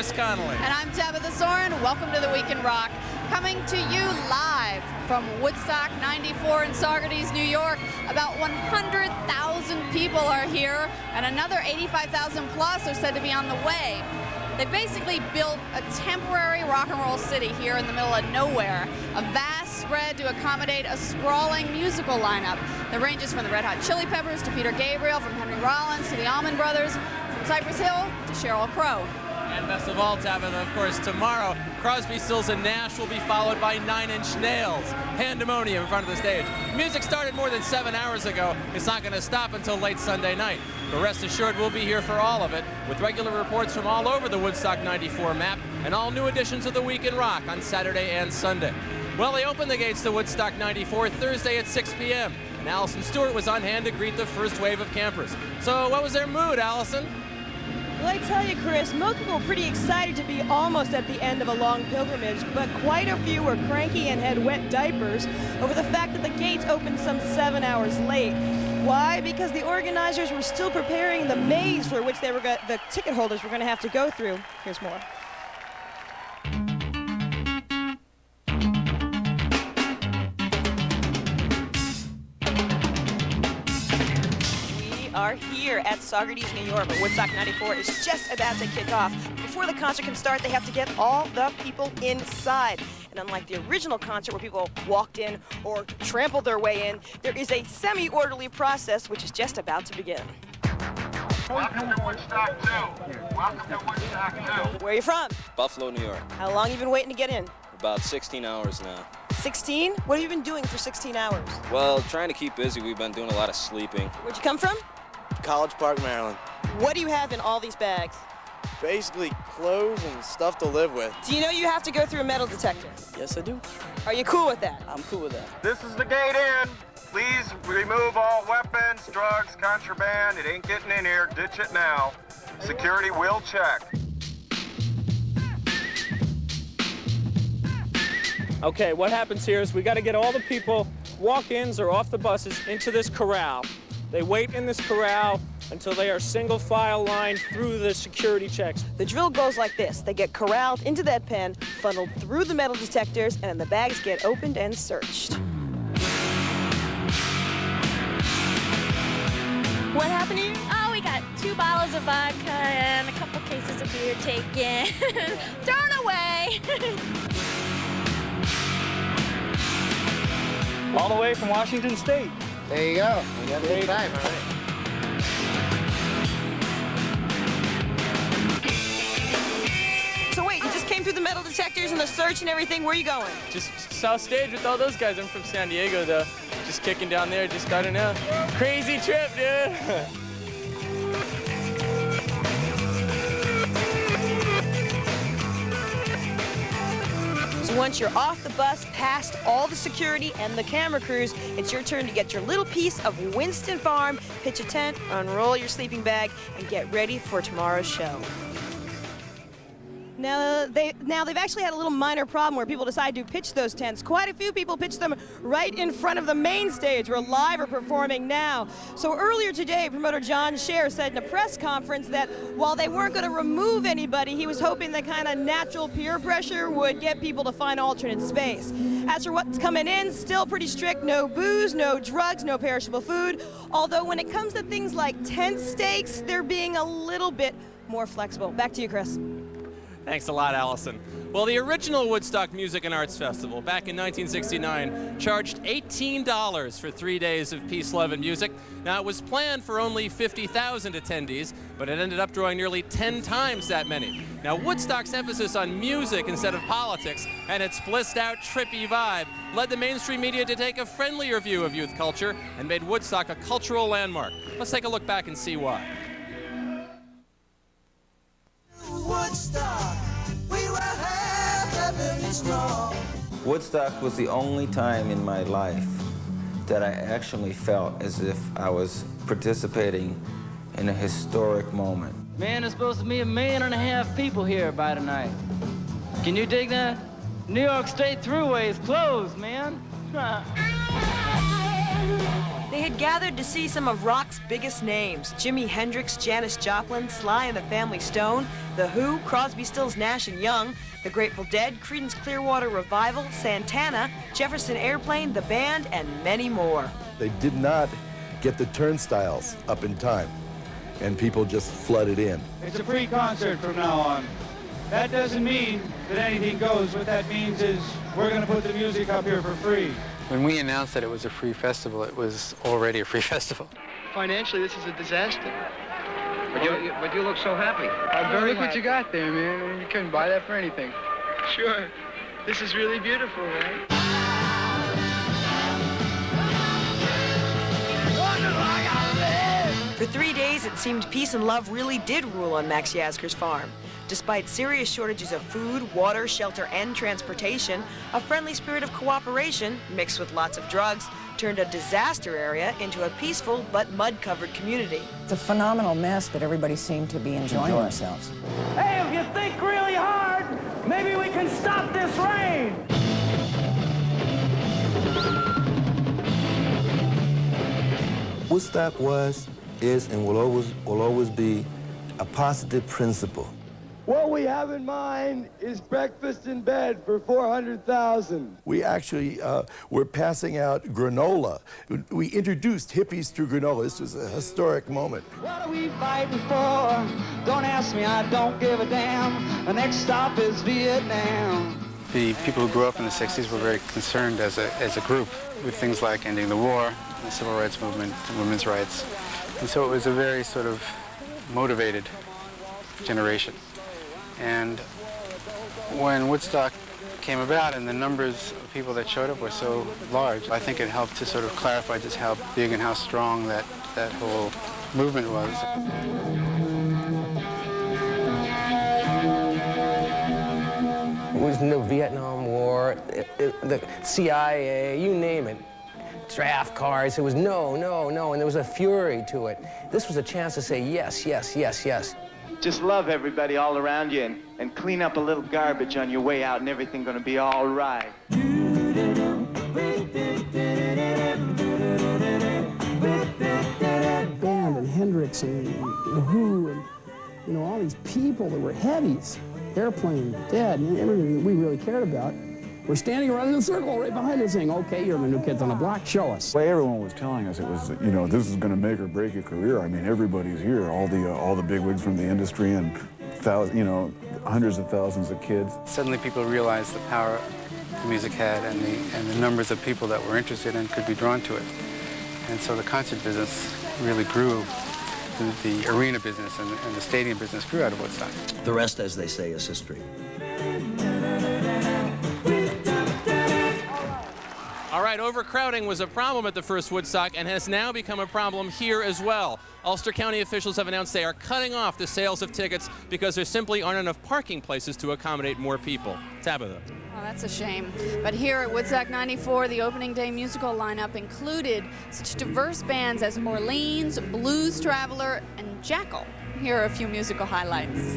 Chris Connolly. And I'm Tabitha Soren. Welcome to the Week in Rock. Coming to you live from Woodstock 94 in Saugerties, New York. About 100,000 people are here, and another 85,000 plus are said to be on the way. They basically built a temporary rock and roll city here in the middle of nowhere, a vast spread to accommodate a sprawling musical lineup that ranges from the Red Hot Chili Peppers to Peter Gabriel, from Henry Rollins to the Allman Brothers, from Cypress Hill to Sheryl Crow. And best of all, Tabitha, of course, tomorrow, Crosby, Stills, and Nash will be followed by 9 Inch Nails. Pandemonium in front of the stage. Music started more than 7 hours ago. It's not going to stop until late Sunday night. But rest assured, we'll be here for all of it, with regular reports from all over the Woodstock 94 map, and all new editions of the Week in Rock on Saturday and Sunday. Well, they opened the gates to Woodstock 94 Thursday at 6 p.m., and Allison Stewart was on hand to greet the first wave of campers. So what was their mood, Allison? Well, I tell you, Chris, most people were pretty excited to be almost at the end of a long pilgrimage, but quite a few were cranky and had wet diapers over the fact that the gates opened some 7 hours late. Why? Because the organizers were still preparing the maze for which the ticket holders were going to have to go through. Here's more. Are here at Saugerties, New York, where Woodstock 94 is just about to kick off. Before the concert can start, they have to get all the people inside. And unlike the original concert where people walked in or trampled their way in, there is a semi-orderly process which is just about to begin. Welcome to Woodstock 2. Welcome to Woodstock 2. Where are you from? Buffalo, New York. How long have you been waiting to get in? About 16 hours now. 16? What have you been doing for 16 hours? Well, trying to keep busy. We've been doing a lot of sleeping. Where'd you come from? College Park, Maryland. What do you have in all these bags? Basically clothes and stuff to live with. Do you know you have to go through a metal detector? Yes, I do. Are you cool with that? I'm cool with that. This is the gate in. Please remove all weapons, drugs, contraband. It ain't getting in here. Ditch it now. Security will check. Okay, what happens here is we got to get all the people, walk-ins or off the buses, into this corral. They wait in this corral until they are single file line through the security checks. The drill goes like this. They get corralled into that pen, funneled through the metal detectors, and then the bags get opened and searched. What happened to you? Oh, we got 2 bottles of vodka and a couple cases of beer taken. Thrown away. All the way from Washington State. There you go. We got a good time, all right. So wait, you just came through the metal detectors and the search and everything. Where are you going? Just South Stage with all those guys. I'm from San Diego, though. Just kicking down there, just starting out. Crazy trip, dude. So once you're off the bus, past all the security and the camera crews, it's your turn to get your little piece of Winston Farm, pitch a tent, unroll your sleeping bag, and get ready for tomorrow's show. Now they've actually had a little minor problem where people decide to pitch those tents. Quite a few people pitch them right in front of the main stage where Live are performing now. So earlier today, promoter John Scher said in a press conference that while they weren't going to remove anybody, he was hoping that kind of natural peer pressure would get people to find alternate space. As for what's coming in, still pretty strict. No booze, no drugs, no perishable food. Although when it comes to things like tent stakes, they're being a little bit more flexible. Back to you, Chris. Thanks a lot, Allison. Well, the original Woodstock Music and Arts Festival back in 1969 charged $18 for 3 days of peace, love, and music. Now, it was planned for only 50,000 attendees, but it ended up drawing nearly 10 times that many. Now, Woodstock's emphasis on music instead of politics and its blissed-out, trippy vibe led the mainstream media to take a friendlier view of youth culture and made Woodstock a cultural landmark. Let's take a look back and see why. Woodstock, we were heavily strong. Woodstock was the only time in my life that I actually felt as if I was participating in a historic moment. Man, there's supposed to be 1.5 million people here by tonight. Can you dig that? New York State Thruway is closed, man. They had gathered to see some of rock's biggest names: Jimi Hendrix, Janis Joplin, Sly and the Family Stone, The Who, Crosby, Stills, Nash and Young, The Grateful Dead, Creedence Clearwater Revival, Santana, Jefferson Airplane, The Band, and many more. They did not get the turnstiles up in time, and people just flooded in. It's a free concert from now on. That doesn't mean that anything goes. What that means is we're going to put the music up here for free. When we announced that it was a free festival, it was already a free festival. Financially, this is a disaster. But you look so happy. I'm very look what you got there, man. You couldn't buy that for anything. Sure. This is really beautiful, right? For 3 days, it seemed peace and love really did rule on Max Yasgur's farm. Despite serious shortages of food, water, shelter, and transportation, a friendly spirit of cooperation, mixed with lots of drugs, turned a disaster area into a peaceful but mud-covered community. It's a phenomenal mess, but everybody seemed to be enjoying themselves. Hey, if you think really hard, maybe we can stop this rain. Woodstock was, is, and will always be a positive principle. What we have in mind is breakfast in bed for 400,000. We actually were passing out granola. We introduced hippies through granola. This was a historic moment. What are we fighting for? Don't ask me, I don't give a damn. The next stop is Vietnam. The people who grew up in the 60s were very concerned as a group with things like ending the war, the civil rights movement, and women's rights. And so it was a very sort of motivated generation. And when Woodstock came about and the numbers of people that showed up were so large, I think it helped to sort of clarify just how big and how strong that whole movement was. There was no Vietnam War, the CIA, you name it. Draft cards, it was no, and there was a fury to it. This was a chance to say yes, yes, yes, yes. Just love everybody all around you and clean up a little garbage on your way out and everything's gonna be all right. Band and Hendrix and The Who and, you know, all these people that were heavies, Airplane, Dead, and everything that we really cared about. We're standing around in a circle right behind us saying, okay, you're the new kids on the block, show us. The way everyone was telling us, it was, you know, this is going to make or break your career. I mean, everybody's here, all the bigwigs from the industry and, hundreds of thousands of kids. Suddenly people realized the power the music had and the numbers of people that were interested and could be drawn to it. And so the concert business really grew. The arena business and the stadium business grew out of Woodstock. The rest, as they say, is history. All right, overcrowding was a problem at the first Woodstock and has now become a problem here as well. Ulster County officials have announced they are cutting off the sales of tickets because there simply aren't enough parking places to accommodate more people. Tabitha. Oh, that's a shame. But here at Woodstock 94, the opening day musical lineup included such diverse bands as Orleans, Blues Traveler, and Jackal. Here are a few musical highlights.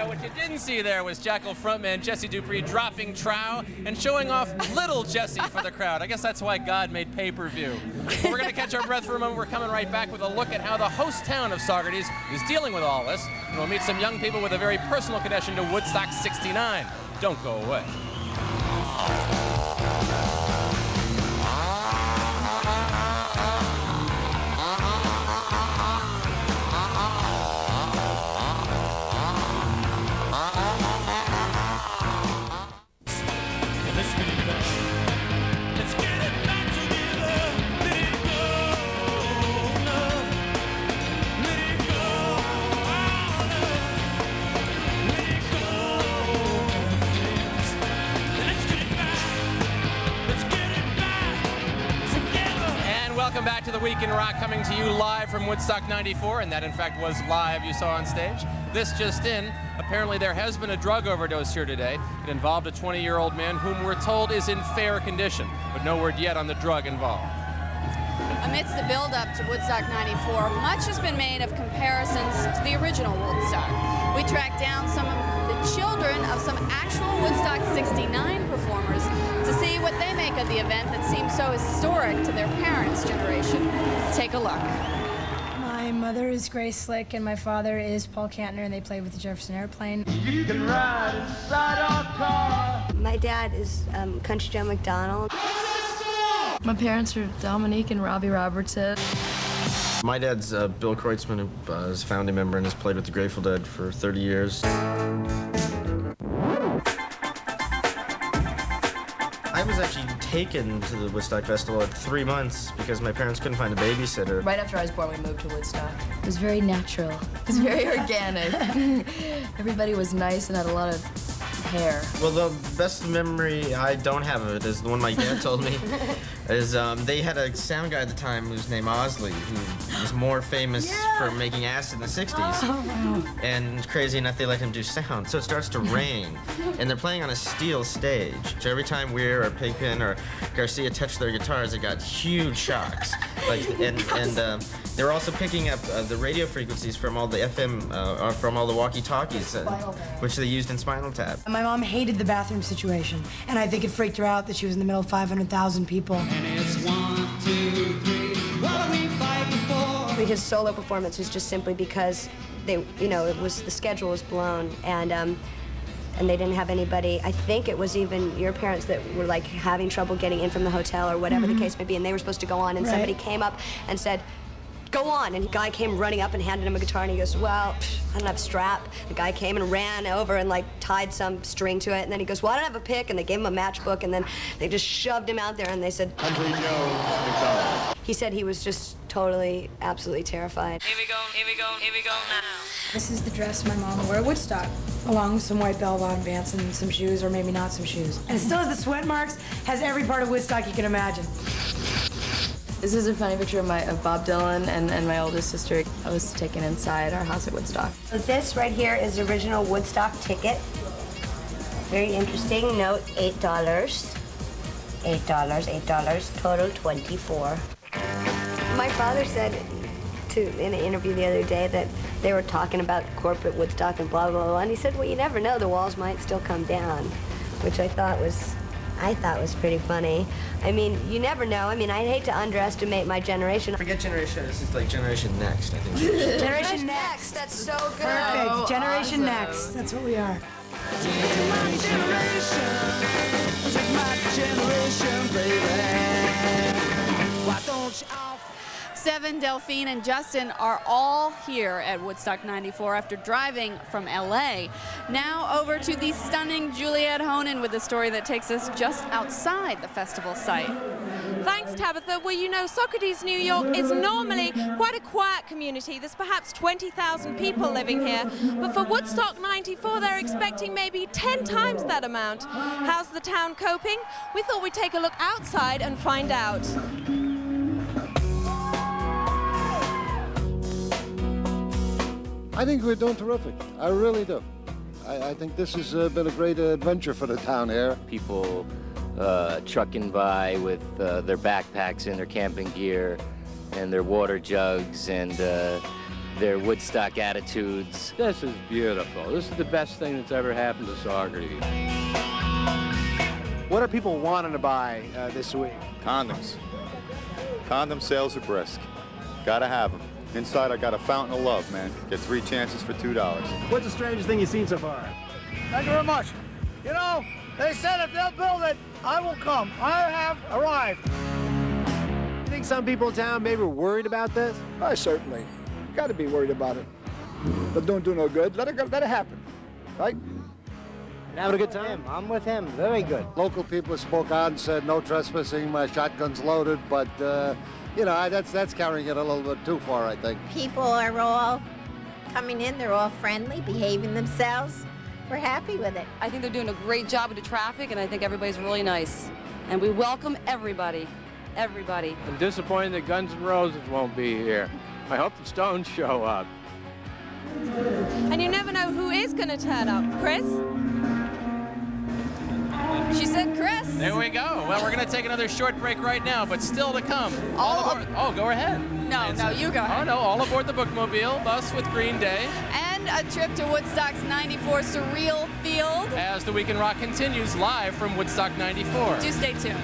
What you didn't see there was Jackal frontman Jesse Dupree dropping trow and showing off little Jesse for the crowd. I guess that's why God made pay-per-view. But we're going to catch our breath for a moment. We're coming right back with a look at how the host town of Saugerties is dealing with all this. And we'll meet some young people with a very personal connection to Woodstock 69. Don't go away. Week in Rock coming to you live from Woodstock 94, and that in fact was live, you saw on stage. This just in, apparently there has been a drug overdose here today. It involved a 20-year-old man whom we're told is in fair condition, but no word yet on the drug involved. Amidst the build-up to Woodstock 94, much has been made of comparisons to the original Woodstock. We tracked down some of the children of some actual Woodstock 69 performers to see what they make of the event that seems so historic to their parents' generation. Take a look. My mother is Grace Slick and my father is Paul Kantner, and they played with the Jefferson Airplane. You can ride inside our car. My dad is Country Joe McDonald. My parents are Dominique and Robbie Robertson. My dad's Bill Kreutzmann, who is a founding member and has played with the Grateful Dead for 30 years. I was actually taken to the Woodstock Festival at 3 months because my parents couldn't find a babysitter. Right after I was born, we moved to Woodstock. It was very natural. It was very organic. Everybody was nice and had a lot of hair. Well, the best memory I don't have of it is the one my dad told me. Is they had a sound guy at the time who was named Osley, who was more famous for making acid in the 60s. Oh. And crazy enough, they let him do sound. So it starts to rain, and they're playing on a steel stage. So every time Weir or Pigpen or Garcia touched their guitars, it got huge shocks. They were also picking up the radio frequencies from all the FM, from all the walkie-talkies, which they used in Spinal Tap. My mom hated the bathroom situation, and I think it freaked her out that she was in the middle of 500,000 people. And it's 1, 2, 3. What are we fighting for? His solo performance was just simply because the schedule was blown, and they didn't have anybody. I think it was even your parents that were like having trouble getting in from the hotel or whatever the case may be, and they were supposed to go on, and somebody came up and said, "Go on," and the guy came running up and handed him a guitar, and he goes, "Well, I don't have a strap." The guy came and ran over and like tied some string to it, and then he goes, "Well, I don't have a pick," and they gave him a matchbook, and then they just shoved him out there, and they said, Country Joe McDonald. he said he was just totally, absolutely terrified. Here we go now. This is the dress my mom wore at Woodstock, along with some white bell-bottom pants and some shoes, or maybe not some shoes. And it still has the sweat marks, has every part of Woodstock you can imagine. This is a funny picture of Bob Dylan and my oldest sister. I was taken inside our house at Woodstock. So this right here is the original Woodstock ticket. Very interesting. Note, $8. $8, total $24. My father said in an interview the other day that they were talking about corporate Woodstock and blah, blah, blah, and he said, well, you never know, the walls might still come down, which I thought was pretty funny. I mean, you never know. I mean, I'd hate to underestimate my generation. Forget Generation, this is like Generation Next, I think. Generation Next, that's so good. Perfect. Oh, Generation awesome. Next. That's what we are. Take my generation, baby. Why don't you all... Seven, Delphine, and Justin are all here at Woodstock 94 after driving from LA. Now over to the stunning Juliette Honan with a story that takes us just outside the festival site. Thanks, Tabitha. Well, you know, Socrates, New York is normally quite a quiet community. There's perhaps 20,000 people living here. But for Woodstock 94, they're expecting maybe 10 times that amount. How's the town coping? We thought we'd take a look outside and find out. I think we're doing terrific. I really do. I think this has been a great adventure for the town here. People trucking by with their backpacks and their camping gear and their water jugs and their Woodstock attitudes. This is beautiful. This is the best thing that's ever happened to Socrates. What are people wanting to buy this week? Condoms. Condom sales are brisk. Gotta have them. Inside, I got a fountain of love, man. Get 3 chances for $2. What's the strangest thing you've seen so far? Thank you very much. You know, they said if they'll build it, I will come. I have arrived. You think some people in town maybe were worried about this? I certainly. Got to be worried about it. But don't do no good. Let it happen, right? Having a good time? I'm with him. Very good. Local people spoke out and said no trespassing. My shotgun's loaded, but you know, that's carrying it a little bit too far, I think. People are all coming in. They're all friendly, behaving themselves. We're happy with it. I think they're doing a great job with the traffic, and I think everybody's really nice. And we welcome everybody. everybody. I'm disappointed that Guns N' Roses won't be here. I hope the Stones show up. And you never know who is going to turn up. Chris? She said Chris. There we go. Well, we're going to take another short break right now, but still to come. All aboard. Oh, go ahead. No, you go ahead. Oh, no, all aboard the Bookmobile bus with Green Day. And a trip to Woodstock's 94 Surreal Field. As the Week in Rock continues live from Woodstock 94. Do stay tuned.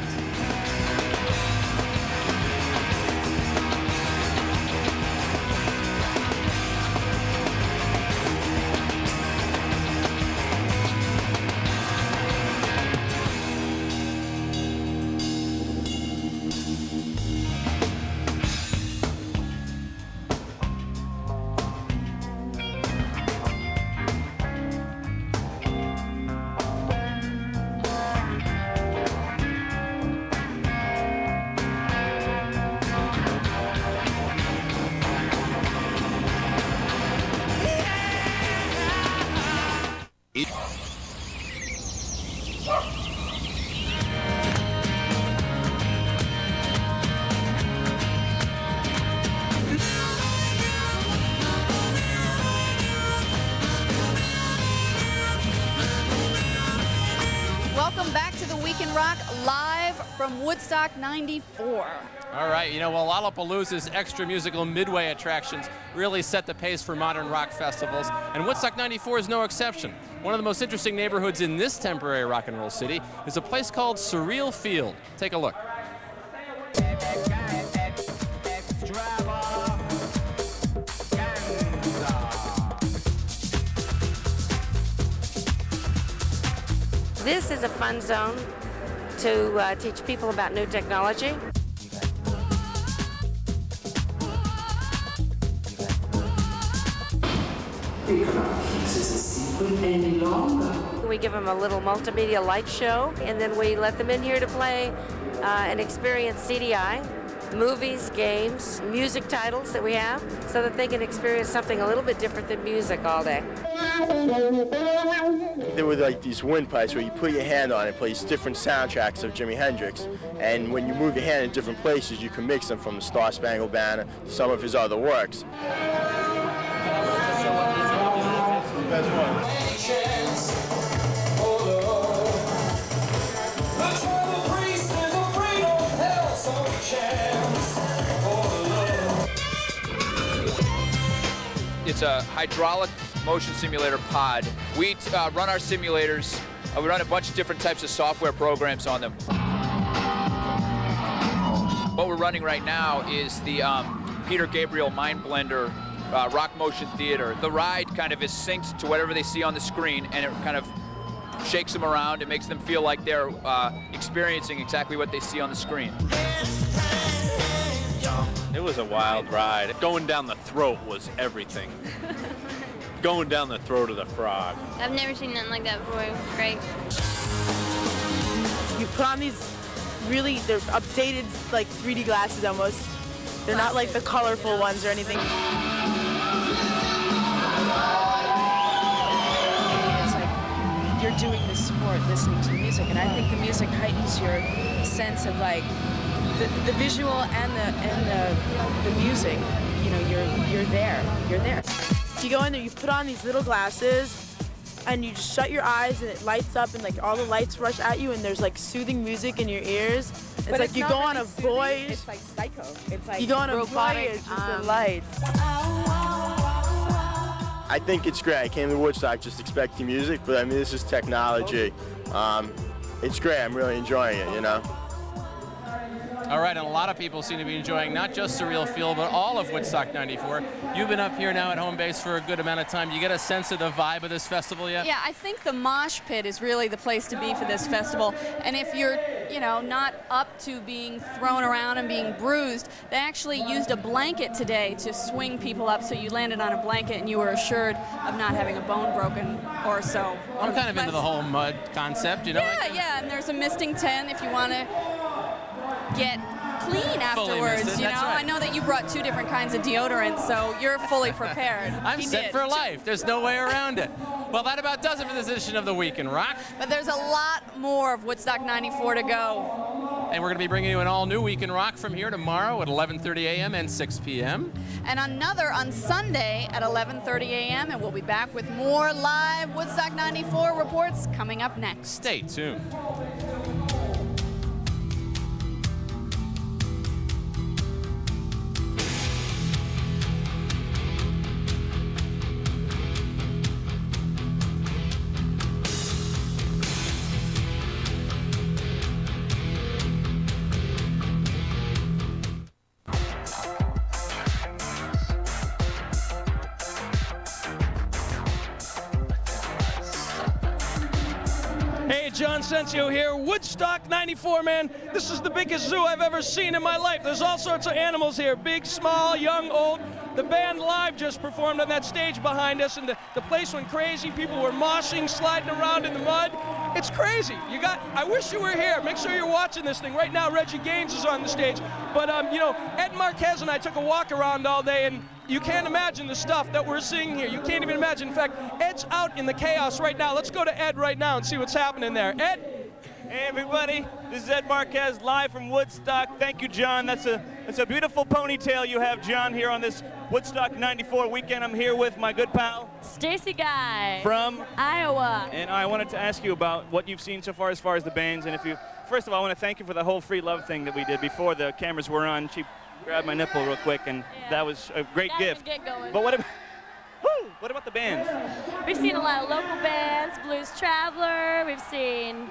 Welcome back to the Week in Rock, live from Woodstock 94. All right, well, Lollapalooza's extra musical midway attractions really set the pace for modern rock festivals, and Woodstock 94 is no exception. One of the most interesting neighborhoods in this temporary rock and roll city is a place called Surreal Field. Take a look. This is a fun zone to teach people about new technology. We cannot keep this a secret any longer. We give them a little multimedia light show, and then we let them in here to play and experience CDI, movies, games, music titles that we have, so that they can experience something a little bit different than music all day. There were like these windpipes where you put your hand on it, plays different soundtracks of Jimi Hendrix, and when you move your hand in different places, you can mix them from the Star Spangled Banner to some of his other works. It's a hydraulic motion simulator pod. We run our simulators. We run a bunch of different types of software programs on them. What we're running right now is the Peter Gabriel Mind Blender Rock Motion Theater. The ride kind of is synced to whatever they see on the screen, and it kind of shakes them around. It makes them feel like they're experiencing exactly what they see on the screen. It was a wild ride. Going down the throat was everything. Going down the throat of the frog. I've never seen nothing like that before. It was great. You put on these they're updated, like 3D glasses almost. They're not like the colorful ones or anything. It's like you're doing this sport, listening to the music, and I think the music heightens your sense of like the visual and the music. You're there. You go in there, you put on these little glasses, and you just shut your eyes, and it lights up, and like all the lights rush at you, and there's like soothing music in your ears. It's like you go on a voyage. It's like Psycho. It's like you go on a robotic, voyage with the lights. I think it's great. I came to Woodstock just expecting music, but I mean, this is technology. It's great. I'm really enjoying it, All right, and a lot of people seem to be enjoying not just Surreal Field, but all of Woodstock 94. You've been up here now at home base for a good amount of time. You get a sense of the vibe of this festival yet? Yeah, I think the mosh pit is really the place to be for this festival. And if you're, not up to being thrown around and being bruised, they actually used a blanket today to swing people up, so you landed on a blanket and you were assured of not having a bone broken or so. I'm kind of into the whole mud concept, Yeah, and there's a misting tent if you want to get clean afterwards, That's right. I know that you brought 2 different kinds of deodorant, so you're fully prepared. I'm set for life. There's no way around it. Well, that about does it for this edition of The Week in Rock. But there's a lot more of Woodstock 94 to go. And we're going to be bringing you an all-new Week in Rock from here tomorrow at 11:30 a.m. and 6 p.m. And another on Sunday at 11:30 a.m. And we'll be back with more live Woodstock 94 reports coming up next. Stay tuned. Hey, John Sensio here, Woodstock 94, man. This is the biggest zoo I've ever seen in my life. There's all sorts of animals here, big, small, young, old. The band live just performed on that stage behind us, and the place went crazy. People were moshing, sliding around in the mud. It's crazy. I wish you were here. Make sure you're watching this thing. Right now, Reggie Gaines is on the stage. But, Ed Marquez and I took a walk around all day, and you can't imagine the stuff that we're seeing here. You can't even imagine. In fact, Ed's out in the chaos right now. Let's go to Ed right now and see what's happening there. Ed? Hey everybody, this is Ed Marquez live from Woodstock. Thank you, John. That's a beautiful ponytail you have, John, here on this Woodstock 94 weekend. I'm here with my good pal Stacy Guy from Iowa. And I wanted to ask you about what you've seen so far as the bands, and first of all, I want to thank you for the whole free love thing that we did before the cameras were on. She grabbed my nipple real quick, and that was a great gift. Get going. But what about the bands? We've seen a lot of local bands, Blues Traveler. We've seen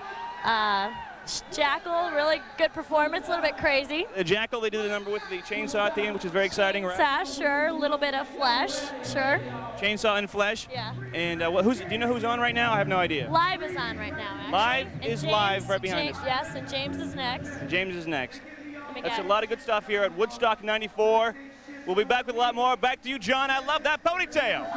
Jackal, really good performance, a little bit crazy. Jackal, they did the number with the chainsaw at the end, which is very exciting, right? Sash, sure. A little bit of Flesh, sure. Chainsaw and Flesh? Yeah. And do you know who's on right now? I have no idea. Live is on right now, actually. Live and is James, live right behind us. Yes, and James is next. James is next. me That's get a it. lot of good stuff here at Woodstock 94. We'll be back with a lot more. Back to you, John. I love that ponytail.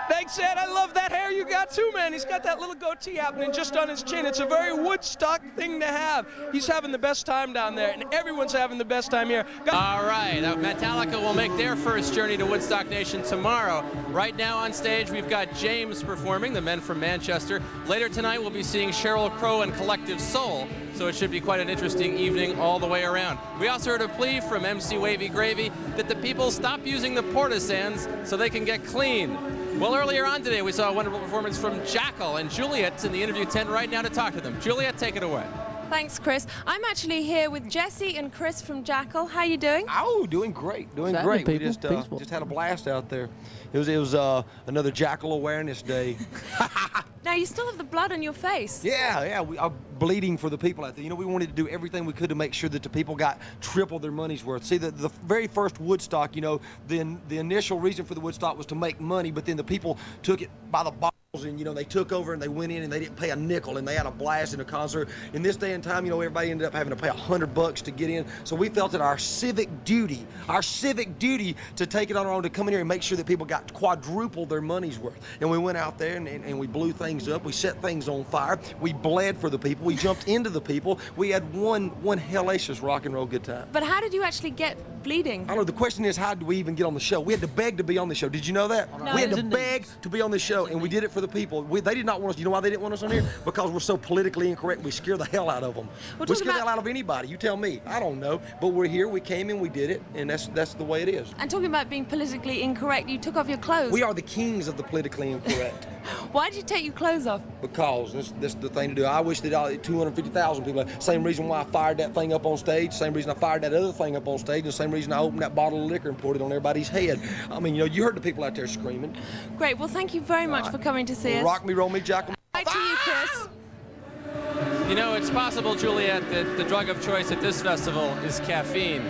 Thanks, Ed. I love that hair you got too, man. He's got that little goatee happening just on his chin. It's a very Woodstock thing to have. He's having the best time down there, and everyone's having the best time here. All right, now Metallica will make their first journey to Woodstock Nation tomorrow. Right now on stage, we've got James performing, the men from Manchester. Later tonight, we'll be seeing Sheryl Crow and Collective Soul, so it should be quite an interesting evening all the way around. We also heard a plea from MC Wavy Gravy that the people stop using the porta-sands so they can get clean. Well, earlier on today, we saw a wonderful performance from Jackal, and Juliet's in the interview tent right now to talk to them. Juliet, take it away. Thanks, Chris. I'm actually here with Jesse and Chris from Jackal. How you doing? Oh, doing great, doing great. We just had a blast out there. It was another Jackal Awareness Day. Now, you still have the blood on your face. Yeah, we are bleeding for the people out there. You know, we wanted to do everything we could to make sure that the people got triple their money's worth. See, the very first Woodstock, you know, the initial reason for the Woodstock was to make money, but then the people took it by the balls. And, you know, they took over and they went in and they didn't pay a nickel and they had a blast in a concert. In this day and time, you know, everybody ended up having to pay $100 to get in. So we felt it our civic duty to take it on our own, to come in here and make sure that people got quadruple their money's worth. And we went out there and we blew things up. We set things on fire. We bled for the people. We jumped into the people. We had one hellacious rock and roll good time. But how did you actually get bleeding? I don't know. The question is, how did we even get on the show? We had to beg to be on the show. Did you know that? No. We had to beg to be on the show, and we did it for the people. They did not want us. You know why they didn't want us on here? Because we're so politically incorrect. We scare the hell out of them. We scare the hell out of anybody. You tell me. I don't know. But we're here. We came in. We did it, and that's the way it is. And talking about being politically incorrect, you took off your clothes. We are the kings of the politically incorrect. Why did you take your clothes off? Because that's the thing to do. I wish that 250,000 people. Same reason why I fired that thing up on stage. Same reason I fired that other thing up on stage. And the same reason I opened that bottle of liquor and poured it on everybody's head. I mean, you know, you heard the people out there screaming. Great. Well, thank you very much for coming to see us. Rock me, roll me, Jackal. Back to you, Chris. You know, it's possible, Juliet, that the drug of choice at this festival is caffeine.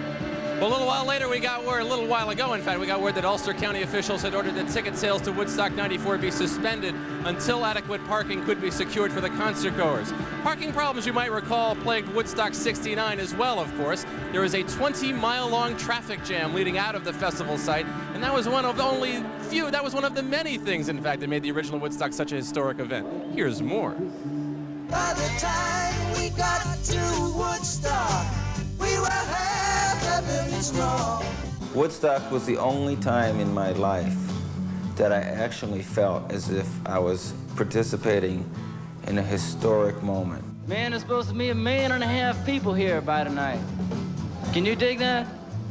Well, a little while later, we got word, a little while ago, in fact, we got word that Ulster County officials had ordered that ticket sales to Woodstock 94 be suspended until adequate parking could be secured for the concert goers. Parking problems, you might recall, plagued Woodstock 69 as well, of course. There was a 20-mile-long traffic jam leading out of the festival site, and that was one of the many things, in fact, that made the original Woodstock such a historic event. Here's more. By the time we got to Woodstock, we were heavily strong. Woodstock was the only time in my life that I actually felt as if I was participating in a historic moment. Man, there's supposed to be 1.5 million people here by tonight. Can you dig that?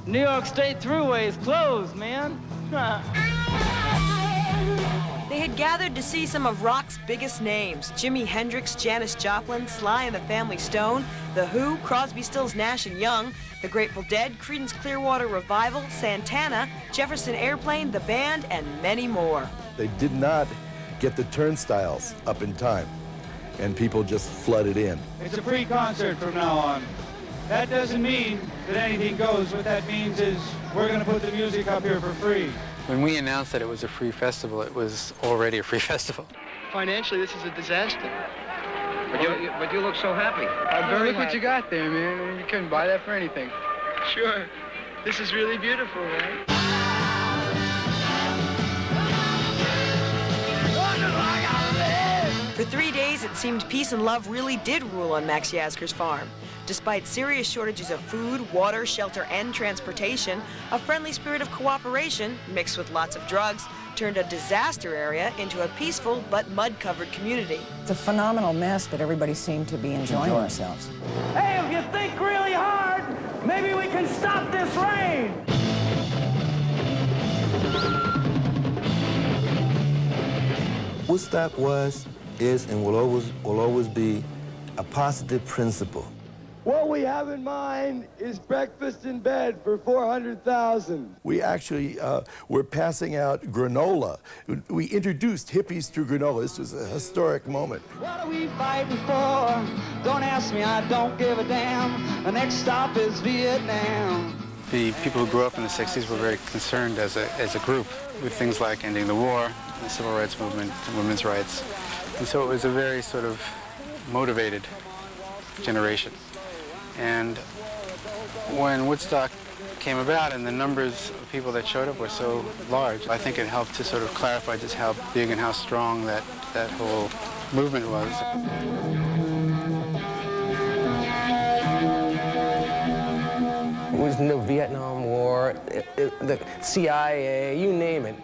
New York State Thruway is closed, man. They had gathered to see some of rock's biggest names: Jimi Hendrix, Janis Joplin, Sly and the Family Stone, The Who, Crosby, Stills, Nash and Young, The Grateful Dead, Creedence Clearwater Revival, Santana, Jefferson Airplane, The Band, and many more. They did not get the turnstiles up in time, and people just flooded in. It's a free concert from now on. That doesn't mean that anything goes. What that means is we're going to put the music up here for free. When we announced that it was a free festival, it was already a free festival. Financially, this is a disaster. But you look so happy. Look what you got there, man. You couldn't buy that for anything. Sure. This is really beautiful, right? For 3 days, it seemed peace and love really did rule on Max Yasgur's farm. Despite serious shortages of food, water, shelter, and transportation, a friendly spirit of cooperation, mixed with lots of drugs, turned a disaster area into a peaceful but mud-covered community. It's a phenomenal mess, but everybody seemed to be enjoying themselves. Hey, if you think really hard, maybe we can stop this rain. Woodstock was, is, and will always be a positive principle. What we have in mind is breakfast in bed for 400,000. We actually were passing out granola. We introduced hippies through granola. This was a historic moment. What are we fighting for? Don't ask me, I don't give a damn. The next stop is Vietnam. The people who grew up in the 60s were very concerned as a group with things like ending the war, the civil rights movement, women's rights. And so it was a very sort of motivated generation. And when Woodstock came about and the numbers of people that showed up were so large, I think it helped to sort of clarify just how big and how strong that whole movement was. It was no Vietnam War, the CIA, you name it.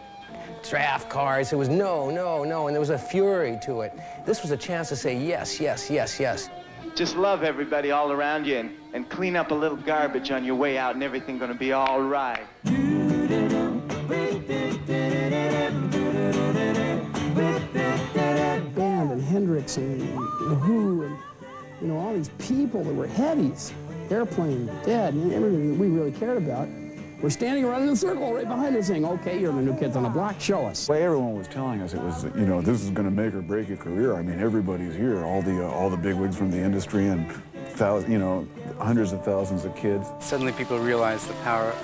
Draft cards, it was no, and there was a fury to it. This was a chance to say yes, yes, yes, yes. Just love everybody all around you and clean up a little garbage on your way out and everything's gonna be all right. Band and Hendrix and The Who and, you know, all these people that were heavies, Airplane, Dead, and everything that we really cared about. We're standing around in a circle right behind us saying, okay, you're the new kids on the block, show us. Well, everyone was telling us it was, you know, this is going to make or break your career. I mean, everybody's here, all the bigwigs from the industry and, you know, hundreds of thousands of kids. Suddenly people realized the power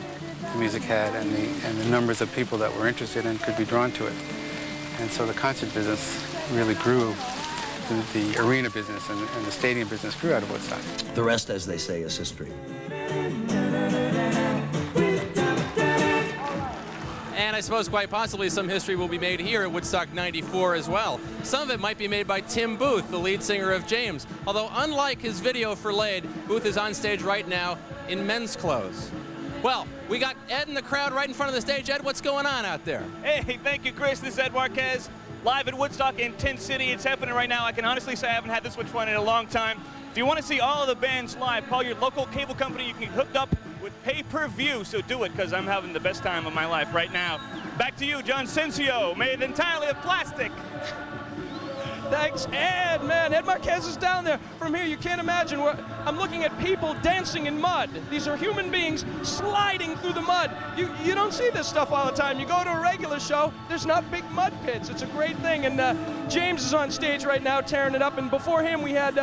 the music had and the numbers of people that were interested and could be drawn to it. And so the concert business really grew. The arena business and the stadium business grew out of Woodstock. The rest, as they say, is history. And I suppose quite possibly some history will be made here at Woodstock 94 as well. Some of it might be made by Tim Booth, the lead singer of James. Although unlike his video for Laid, Booth is on stage right now in men's clothes. Well, we got Ed in the crowd right in front of the stage. Ed, what's going on out there? Hey, thank you, Chris. This is Ed Marquez, live at Woodstock in Tent City. It's happening right now. I can honestly say I haven't had this much fun in a long time. If you want to see all of the bands live, call your local cable company. You can get hooked up with pay-per-view, so do it, because I'm having the best time of my life right now. Back to you, John Sensio, made entirely of plastic. Thanks, Ed, man. Ed Marquez is down there. From here, you can't imagine. I'm looking at people dancing in mud. These are human beings sliding through the mud. You don't see this stuff all the time. You go to a regular show, there's not big mud pits. It's a great thing. And James is on stage right now tearing it up. And before him, we had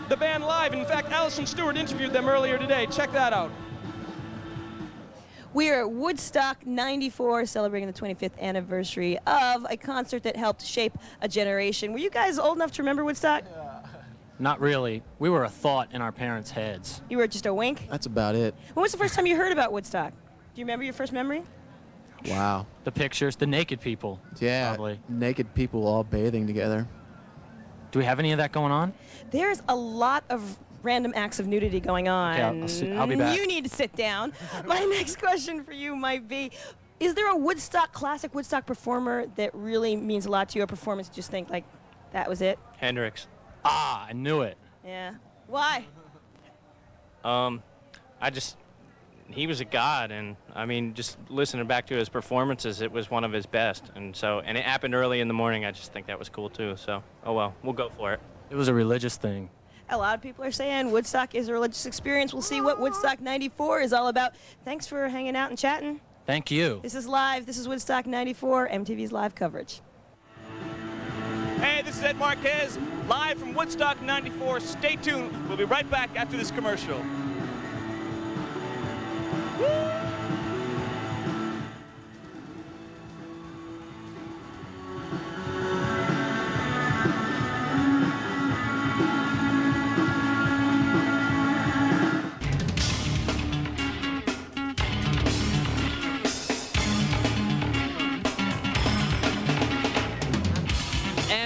the band live. In fact, Allison Stewart interviewed them earlier today. Check that out. We are at Woodstock 94, celebrating the 25th anniversary of a concert that helped shape a generation. Were you guys old enough to remember Woodstock? Not really. We were a thought in our parents' heads. You were just a wink? That's about it. When was the first time you heard about Woodstock? Do you remember your first memory? Wow. The pictures, the naked people. Yeah, probably. Naked people all bathing together. Do we have any of that going on? There's a lot of random acts of nudity going on. Okay, I'll be back. You need to sit down. My next question for you might be, is there a Woodstock, classic Woodstock performer that really means a lot to you, a performance you just think, like, that was it? Hendrix. Ah, I knew it. Yeah. Why? He was a god, and I mean, just listening back to his performances, it was one of his best. And it happened early in the morning. I just think that was cool too. So, oh well, we'll go for it. It was a religious thing. A lot of people are saying Woodstock is a religious experience. We'll see what Woodstock 94 is all about. Thanks for hanging out and chatting. Thank you. This is live. This is Woodstock 94, MTV's live coverage. Hey, this is Ed Marquez, live from Woodstock 94. Stay tuned. We'll be right back after this commercial.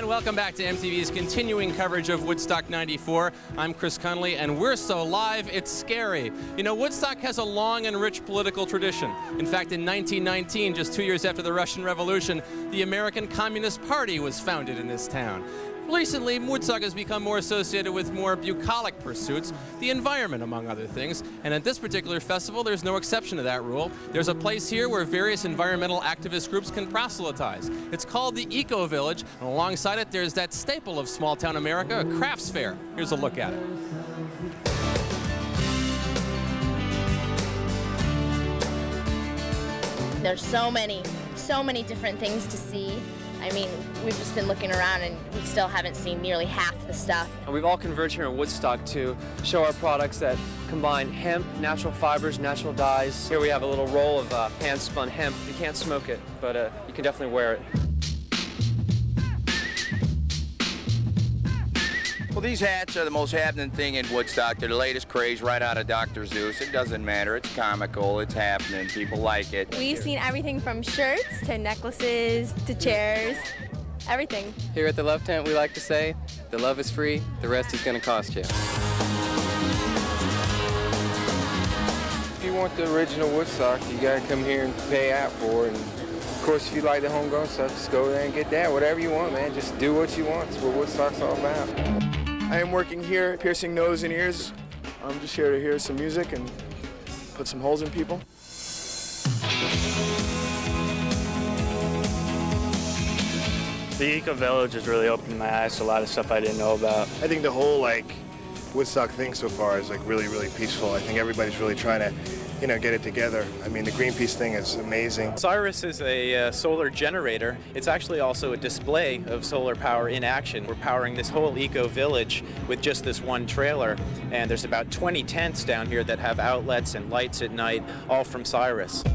Welcome back to MTV's continuing coverage of Woodstock 94. I'm Chris Connolly, and we're so live, it's scary. You know, Woodstock has a long and rich political tradition. In fact, in 1919, just 2 years after the Russian Revolution, the American Communist Party was founded in this town. Recently, Woodstock has become more associated with more bucolic pursuits, the environment, among other things. And at this particular festival, there's no exception to that rule. There's a place here where various environmental activist groups can proselytize. It's called the Eco Village, and alongside it, there's that staple of small-town America, a crafts fair. Here's a look at it. There's so many different things to see. I mean, we've just been looking around and we still haven't seen nearly half the stuff. And we've all converged here in Woodstock to show our products that combine hemp, natural fibers, natural dyes. Here we have a little roll of hand-spun hemp. You can't smoke it, but you can definitely wear it. Well, these hats are the most happening thing in Woodstock. They're the latest craze right out of Dr. Zeus. It doesn't matter. It's comical. It's happening. People like it. We've seen everything from shirts to necklaces to chairs, everything. Here at the Love Tent, we like to say, the love is free, the rest is going to cost you. If you want the original Woodstock, you got to come here and pay out for it. And of course, if you like the homegrown stuff, just go there and get that. Whatever you want, man. Just do what you want. It's what Woodstock's all about. I am working here, piercing nose and ears. I'm just here to hear some music and put some holes in people. The Eco Village has really opened my eyes to a lot of stuff I didn't know about. I think the whole Woodstock thing so far is really, really peaceful. I think everybody's really trying to, get it together. I mean, the Greenpeace thing is amazing. Cyrus is a solar generator. It's actually also a display of solar power in action. We're powering this whole eco village with just this one trailer, and there's about 20 tents down here that have outlets and lights at night, all from Cyrus.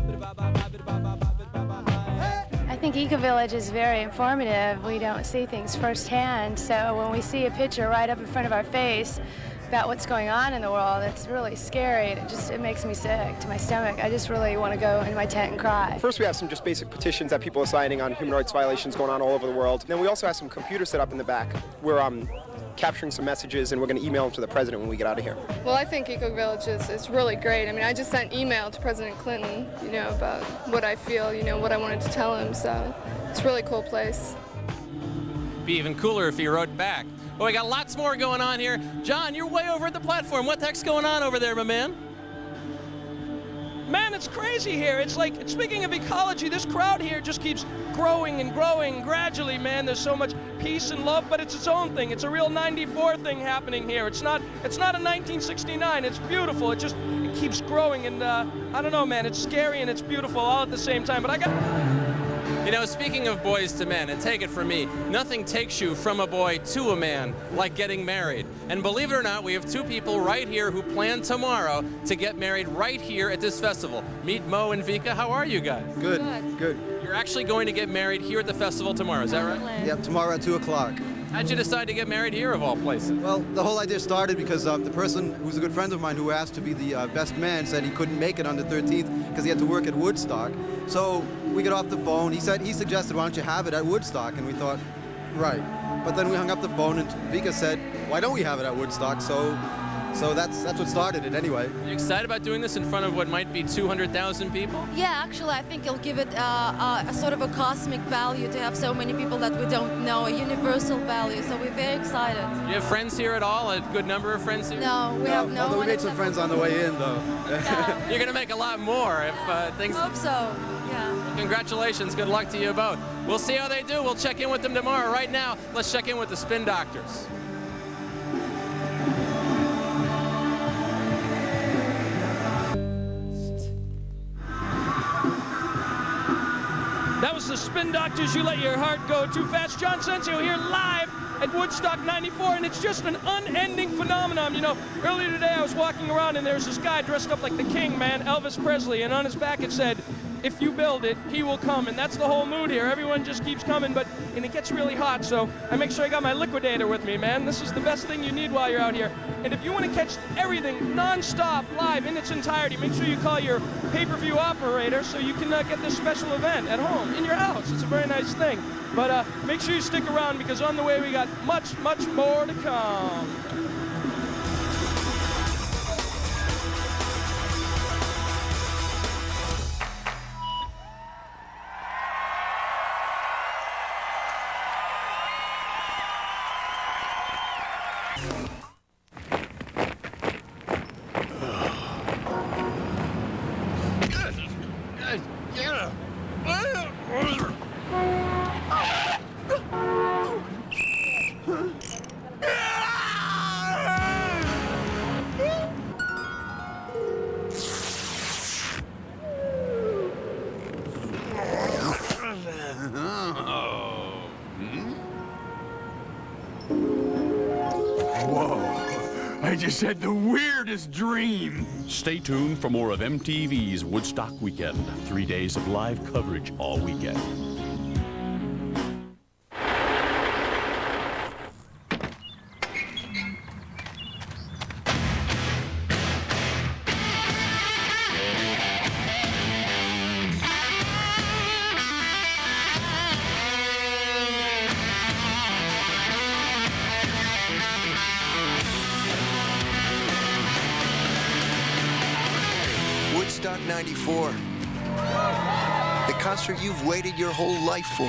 I think Eco Village is very informative. We don't see things firsthand, so when we see a picture right up in front of our face about what's going on in the world, it's really scary. It makes me sick to my stomach. I just really want to go in my tent and cry. First, we have some just basic petitions that people are signing on human rights violations going on all over the world. Then we also have some computers set up in the back. We're capturing some messages, and we're going to email them to the president when we get out of here. Well, I think Eco Village is really great. I mean, I just sent email to President Clinton, about what I feel, what I wanted to tell him. So it's a really cool place. Be even cooler if he wrote back. Well, we got lots more going on here. John, you're way over at the platform. What the heck's going on over there, my man? Man, it's crazy here. It's like, speaking of ecology, this crowd here just keeps growing and growing gradually, man. There's so much peace and love, but it's its own thing. It's a real 94 thing happening here. It's not a 1969. It's beautiful. It keeps growing, and I don't know, man. It's scary and it's beautiful all at the same time. But speaking of boys to men, and take it from me, nothing takes you from a boy to a man like getting married. And believe it or not, we have two people right here who plan tomorrow to get married right here at this festival. Meet Mo and Vika. How are you guys? Good. You're actually going to get married here at the festival tomorrow, is that right? Yep, tomorrow at 2 o'clock. How'd you decide to get married here, of all places? Well, the whole idea started because the person who's a good friend of mine who asked to be the best man said he couldn't make it on the 13th because he had to work at Woodstock. So we got off the phone. He suggested, why don't you have it at Woodstock? And we thought, right. But then we hung up the phone and Vika said, why don't we have it at Woodstock? So So that's what started it anyway. Are you excited about doing this in front of what might be 200,000 people? Yeah, actually, I think it'll give it a sort of a cosmic value to have so many people that we don't know, a universal value. So we're very excited. Do you have friends here at all? A good number of friends here? No, we have no Although one. we made some friends on the way in, though. You're going to make a lot more if things... Hope so, yeah. Congratulations. Good luck to you both. We'll see how they do. We'll check in with them tomorrow. Right now, let's check in with the Spin Doctors. That was the Spin Doctors. You let your heart go too fast. John Sensio here live at Woodstock 94, and it's just an unending phenomenon. You know, earlier today I was walking around and there's this guy dressed up like the king, man, Elvis Presley, and on his back it said, "If you build it, he will come." And that's the whole mood here. Everyone just keeps coming, and it gets really hot, so I make sure I got my liquidator with me, man. This is the best thing you need while you're out here. And if you want to catch everything non-stop live in its entirety, make sure you call your pay-per-view operator so you can get this special event at home, in your house. It's a very nice thing. But make sure you stick around, because on the way we got much, much more to come. I just had the weirdest dream. Stay tuned for more of MTV's Woodstock Weekend. 3 days of live coverage all weekend. Woodstock 94. The concert you've waited your whole life for.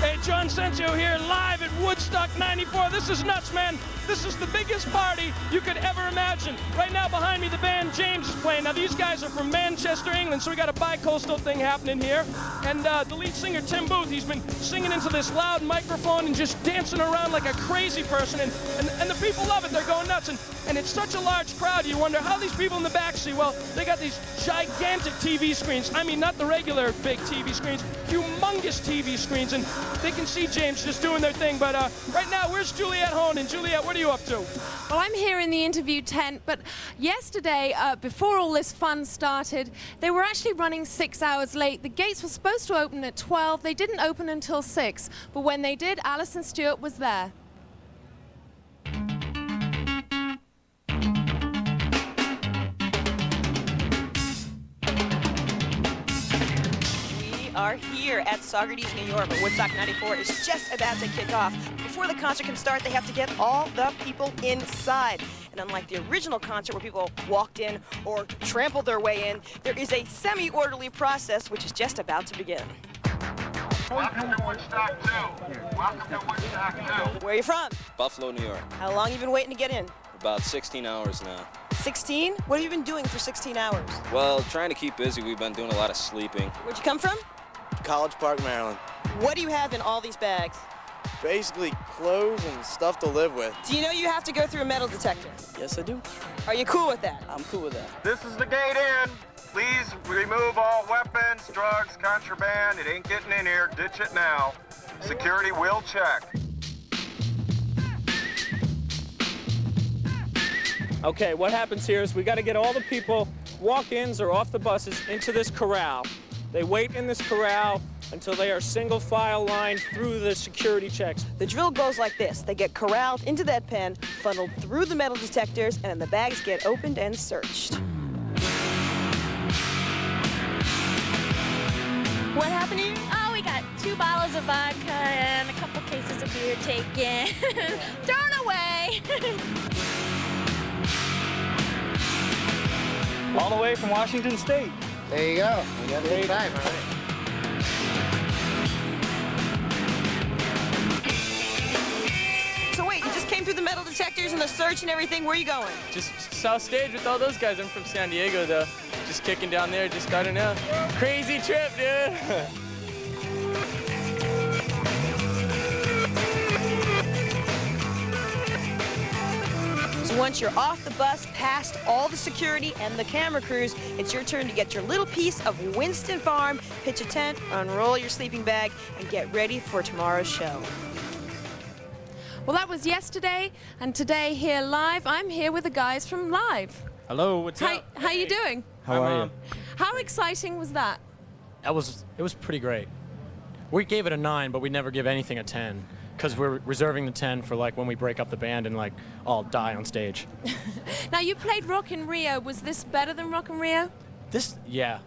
Hey, John Sensio here live at Woodstock 94. This is nuts, man. This is the biggest party you could ever imagine. Right now behind me, the band James is playing. Now, these guys are from Manchester, England, so we got a bi-coastal thing happening here. And the lead singer, Tim Booth, he's been singing into this loud microphone and just dancing around like a crazy person. And the people love it. They're going nuts. And it's such a large crowd, you wonder how these people in the back see. Well, they got these gigantic TV screens. I mean, not the regular big TV screens, humongous TV screens. And they can see James just doing their thing. But right now, where's Juliet Hone? And Juliet, what are you up to? Well, I'm here in the interview tent, but yesterday, before all this fun started, they were actually running 6 hours late. The gates were supposed to open at 12. They didn't open until 6. But when they did, Alison Stewart was there. Are here at Saugerties, New York, where Woodstock 94 is just about to kick off. Before the concert can start, they have to get all the people inside. And unlike the original concert where people walked in or trampled their way in, there is a semi-orderly process which is just about to begin. Welcome to Woodstock 2. Welcome to Woodstock 2. Where are you from? Buffalo, New York. How long you been waiting to get in? About 16 hours now. 16? What have you been doing for 16 hours? Well, trying to keep busy. We've been doing a lot of sleeping. Where'd you come from? College Park, Maryland. What do you have in all these bags? Basically clothes and stuff to live with. Do you know you have to go through a metal detector? Yes, I do. Are you cool with that? I'm cool with that. This is the gate in. Please remove all weapons, drugs, contraband. It ain't getting in here. Ditch it now. Security will check. Okay, what happens here is we got to get all the people, walk-ins or off the buses, into this corral. They wait in this corral until they are single file lined through the security checks. The drill goes like this. They get corralled into that pen, funneled through the metal detectors, and then the bags get opened and searched. What happened here? Oh, we got 2 bottles of vodka and a couple cases of beer taken. Thrown away. All the way from Washington State. There you go. You got a good time, all right. So wait, you just came through the metal detectors and the search and everything. Where are you going? Just South Stage with all those guys. I'm from San Diego, though. Just kicking down there, just I don't know. Crazy trip, dude. So once you're off the bus, past all the security and the camera crews, it's your turn to get your little piece of Winston Farm, pitch a tent, unroll your sleeping bag, and get ready for tomorrow's show. Well, that was yesterday, and today here live, I'm here with the guys from Live. Hello, what's up? How you doing? How are you? How exciting was that? It was pretty great. We gave it a 9, but we never give anything a 10 because we're reserving the 10 for like when we break up the band and like all die on stage. Now, you played Rock in Rio. Was this better than Rock in Rio? Yeah,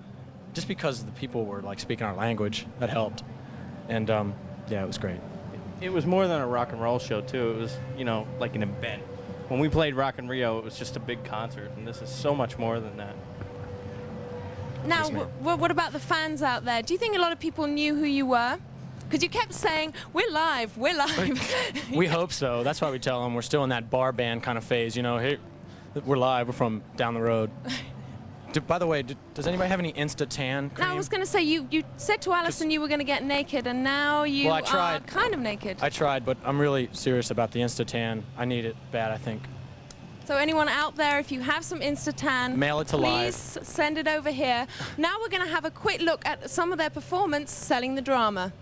just because the people were like speaking our language, that helped. And yeah, it was great. It was more than a rock and roll show, too. It was, you know, like an event. When we played Rock in Rio, it was just a big concert, and this is so much more than that. Now, what about the fans out there? Do you think a lot of people knew who you were? Because you kept saying, we're live, we're live. We hope so. That's why we tell them we're still in that bar band kind of phase. You know, hey, we're live. We're from down the road. By the way, does anybody have any Insta-tan cream? Now, I was going to say, you said to Alison you were going to get naked, and now you are kind of naked. I tried, but I'm really serious about the Insta-tan. I need it bad, I think. So anyone out there, if you have some Insta-tan, mail it to please send it over here. Now we're going to have a quick look at some of their performance selling the drama.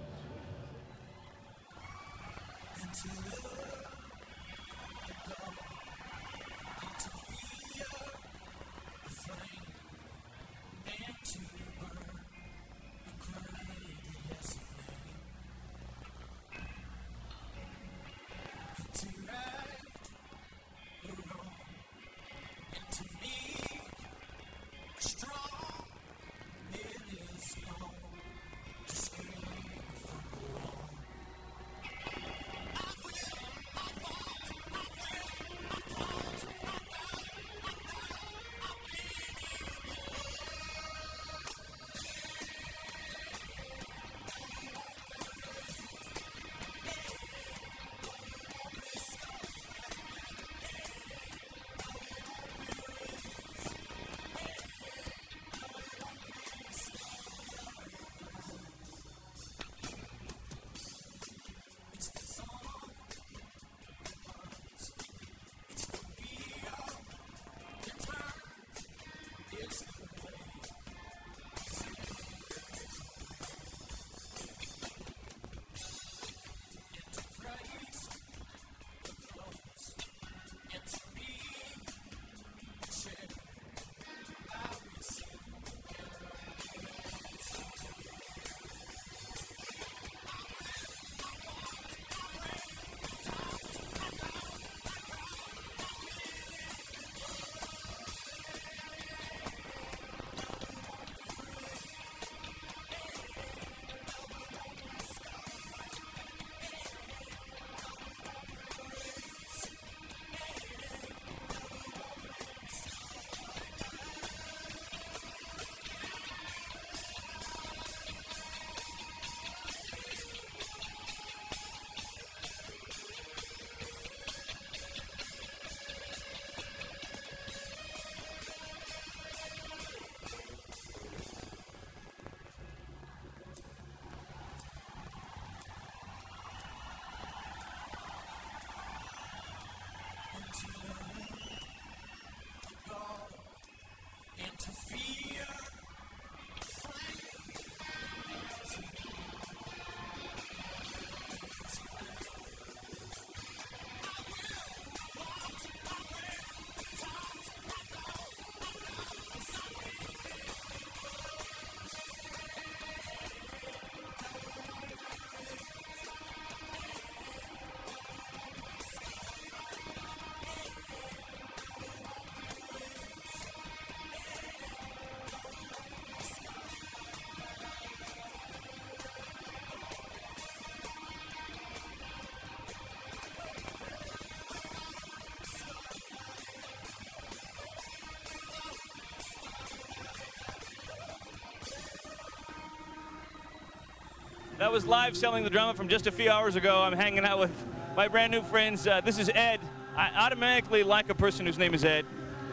That was live selling the drama from just a few hours ago. I'm hanging out with my brand new friends. This is Ed. I automatically like a person whose name is Ed.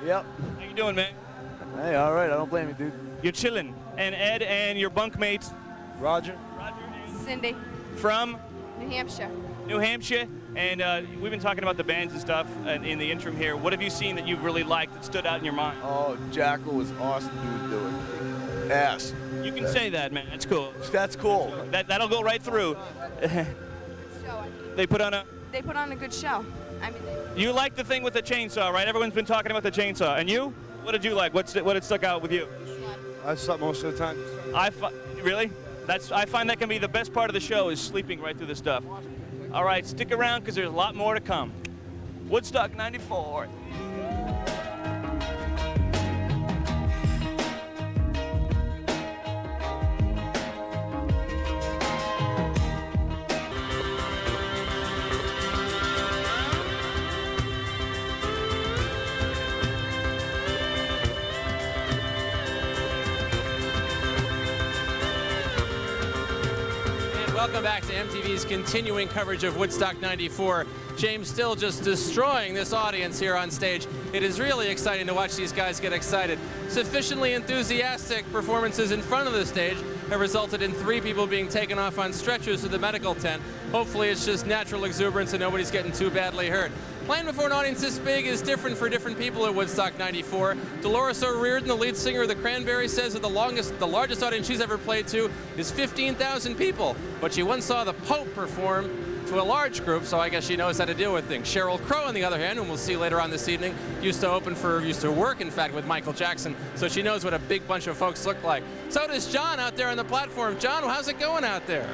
Yep. How you doing, man? Hey, all right. I don't blame you, dude. You're chilling. And Ed and your bunkmate, Roger. Cindy. From New Hampshire. New Hampshire. And we've been talking about the bands and stuff in the interim here. What have you seen that you've really liked that stood out in your mind? Oh, Jackal was awesome dude doing. Ass. You can say that, man. That's cool. That's cool. That'll go right through. They put on a good show. I mean, You like the thing with the chainsaw, right? Everyone's been talking about the chainsaw. And you? What did you like? What had stuck out with you? I slept most of the time. Really? I find that can be the best part of the show is sleeping right through the stuff. All right, stick around because there's a lot more to come. Woodstock 94. Welcome back to MTV's continuing coverage of Woodstock 94. James still just destroying this audience here on stage. It is really exciting to watch these guys get excited. Sufficiently enthusiastic performances in front of the stage have resulted in 3 people being taken off on stretchers to the medical tent. Hopefully it's just natural exuberance and nobody's getting too badly hurt. Playing before an audience this big is different for different people at Woodstock 94. Dolores O'Riordan, the lead singer of the Cranberries, says that the largest audience she's ever played to is 15,000 people. But she once saw the Pope perform to a large group, so I guess she knows how to deal with things. Sheryl Crow, on the other hand, whom we'll see later on this evening, used to work, in fact, with Michael Jackson, so she knows what a big bunch of folks look like. So does John out there on the platform. John, how's it going out there?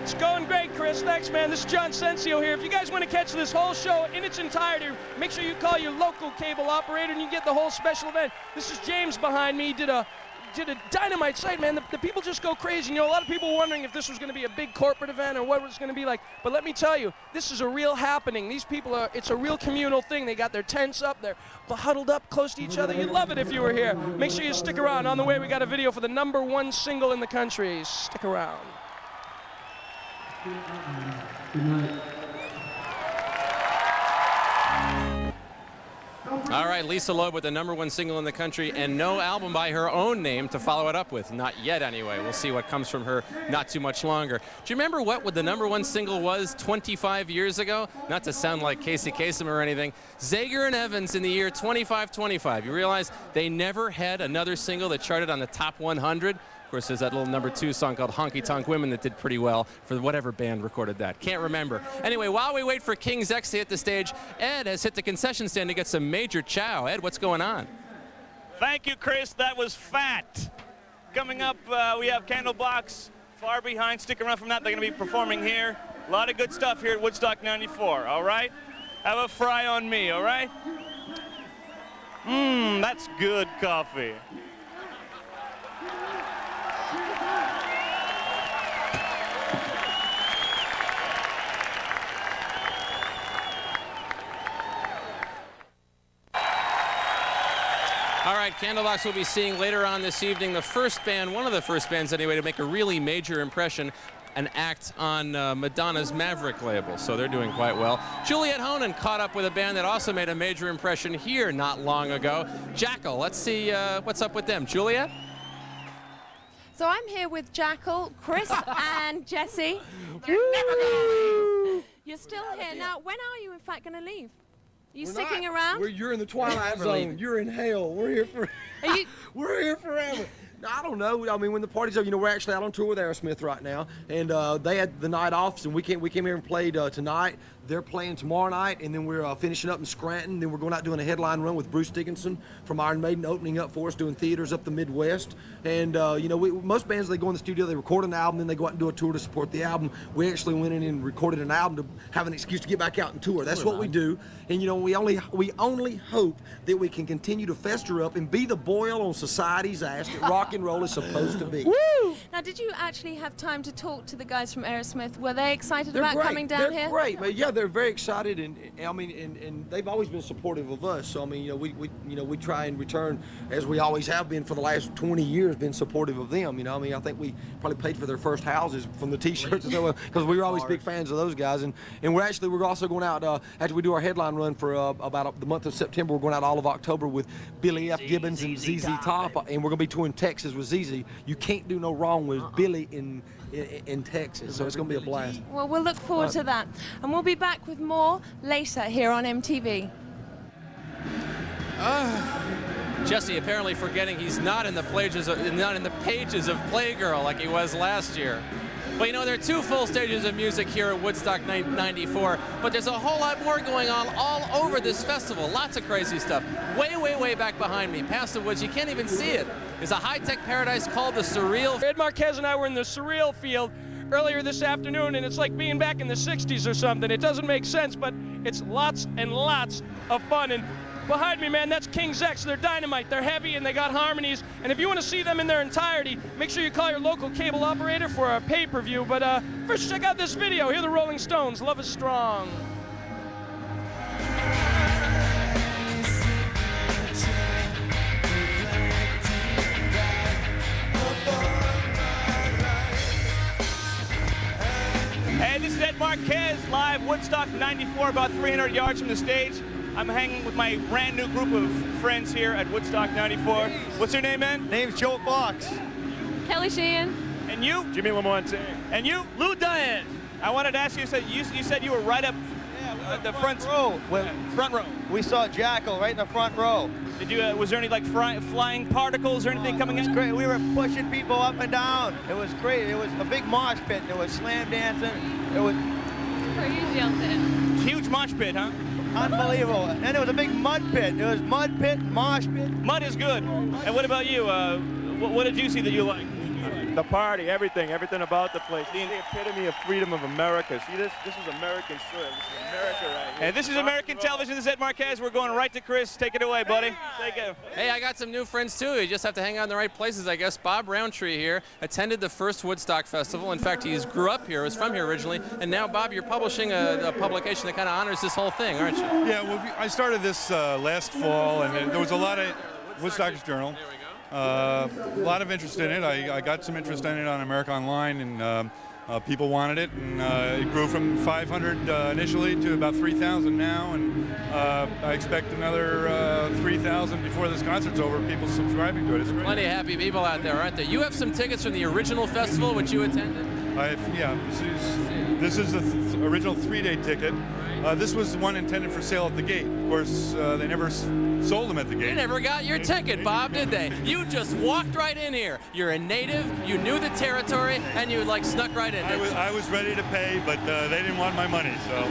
It's going great, Chris. Thanks, man. This is John Sensio here. If you guys want to catch this whole show in its entirety, make sure you call your local cable operator and you get the whole special event. This is James behind me. Did a dynamite site, man. The people just go crazy. You know, a lot of people were wondering if this was going to be a big corporate event or what it was going to be like. But let me tell you, this is a real happening. These people it's a real communal thing. They got their tents up. They're huddled up close to each other. You'd love it if you were here. Make sure you stick around. On the way, we got a video for the #1 single in the country. Stick around. All right, Lisa Loeb with the #1 single in the country and no album by her own name to follow it up with. Not yet, anyway. We'll see what comes from her not too much longer. Do you remember what the #1 single was 25 years ago? Not to sound like Casey Kasem or anything. Zager and Evans in the year 2525. You realize they never had another single that charted on the top 100? Of course, there's that little #2 song called Honky Tonk Women that did pretty well for whatever band recorded that. Can't remember. Anyway, while we wait for King's X to hit the stage, Ed has hit the concession stand to get some major chow. Ed, what's going on? Thank you, Chris. That was fat. Coming up, we have Candlebox far behind. Stick around from that. They're going to be performing here. A lot of good stuff here at Woodstock 94, all right? Have a fry on me, all right? That's good coffee. All right, Candlebox will be seeing later on this evening the first band, one of the first bands anyway, to make a really major impression, an act on Madonna's Maverick label, so they're doing quite well. Juliet Honan caught up with a band that also made a major impression here not long ago, Jackal. Let's see what's up with them. Juliet? So I'm here with Jackal, Chris, and Jesse. You're still here. Now, when are you, in fact, going to leave? Are you sticking around? You're in the twilight zone. You're in hell. We're here for. We're here forever. I don't know. I mean, when the party's over, you know, we're actually out on tour with Aerosmith right now, and they had the night off, so we came here and played tonight. They're playing tomorrow night, and then we're finishing up in Scranton. Then we're going out doing a headline run with Bruce Dickinson from Iron Maiden, opening up for us, doing theaters up the Midwest. And you know, most bands, they go in the studio, they record an album, then they go out and do a tour to support the album. We actually went in and recorded an album to have an excuse to get back out and tour. That's what we do. And you know, we only hope that we can continue to fester up and be the boil on society's ass that rock and roll is supposed to be. Woo! Now, did you actually have time to talk to the guys from Aerosmith? Were they excited about coming down here? They're great, but yeah, they're very excited, and I mean, and they've always been supportive of us. So I mean, we try and return, as we always have been for the last 20 years, been supportive of them. I mean, I think we probably paid for their first houses from the T-shirts because we were always big fans of those guys. And we're also going out after we do our headline run for about the month of September. We're going out all of October with Billy F. Gibbons and ZZ Top, and we're going to be touring Texas with ZZ. You can't do no wrong with Billy in Texas, so it's going to be a blast. Well, we'll look forward to that. And we'll be back with more later here on MTV. Jesse apparently forgetting he's not in the pages of Playgirl like he was last year. But there are 2 full stages of music here at Woodstock 94, but there's a whole lot more going on all over this festival. Lots of crazy stuff. Way, way, way back behind me, past the woods, you can't even see it, is a high-tech paradise called the Surreal. Ed Marquez and I were in the Surreal field earlier this afternoon, and it's like being back in the 60s or something. It doesn't make sense, but it's lots and lots of fun. And behind me, man, that's King's X. They're dynamite, they're heavy, and they got harmonies. And if you want to see them in their entirety, make sure you call your local cable operator for a pay-per-view. But first, check out this video. Hear the Rolling Stones, Love is Strong. Hey, this is Ed Marquez, live Woodstock 94, about 300 yards from the stage. I'm hanging with my brand new group of friends here at Woodstock 94. What's your name, man? Name's Joe Fox. Kelly Sheehan. And you? Jimmy Lamontagne. And you? Lou Diaz. I wanted to ask you, you said you were right up the front row. Front row. We saw Jackal right in the front row. Did you? Was there any like flying particles or anything coming in? It was great. We were pushing people up and down. It was great. It was a big mosh pit. There was slam dancing. It was crazy out there. Huge mosh pit, huh? Unbelievable. And there was a big mud pit. There was mud pit, mosh pit. Mud is good. And what about you? What did you see that you liked? The party, everything about the place. The epitome of freedom of America. See, this is American soil. This is America right here. And this is American television. This is Ed Marquez. We're going right to Chris. Take it away, buddy. Take it. Hey, I got some new friends too. You just have to hang out in the right places, I guess. Bob Roundtree here attended the first Woodstock Festival. In fact, he grew up here, was from here originally. And now, Bob, you're publishing a publication that kind of honors this whole thing, aren't you? Yeah, well, I started this last fall, and there was a lot of Woodstock's Journal. A lot of interest in it. I got some interest in it on America Online, and people wanted it, and it grew from 500 initially to about 3,000 now, and I expect another 3,000 before this concert's over, people subscribing to it. It's great. Plenty of happy people out there, aren't there? You have some tickets from the original festival, which you attended? Yeah, this is the original 3-day ticket. This was the one intended for sale at the gate. Of course, they never sold them at the gate. You never got your ticket, Bob, did they? You just walked right in here. You're a native, you knew the territory, and you snuck right in. I was ready to pay, but they didn't want my money, so.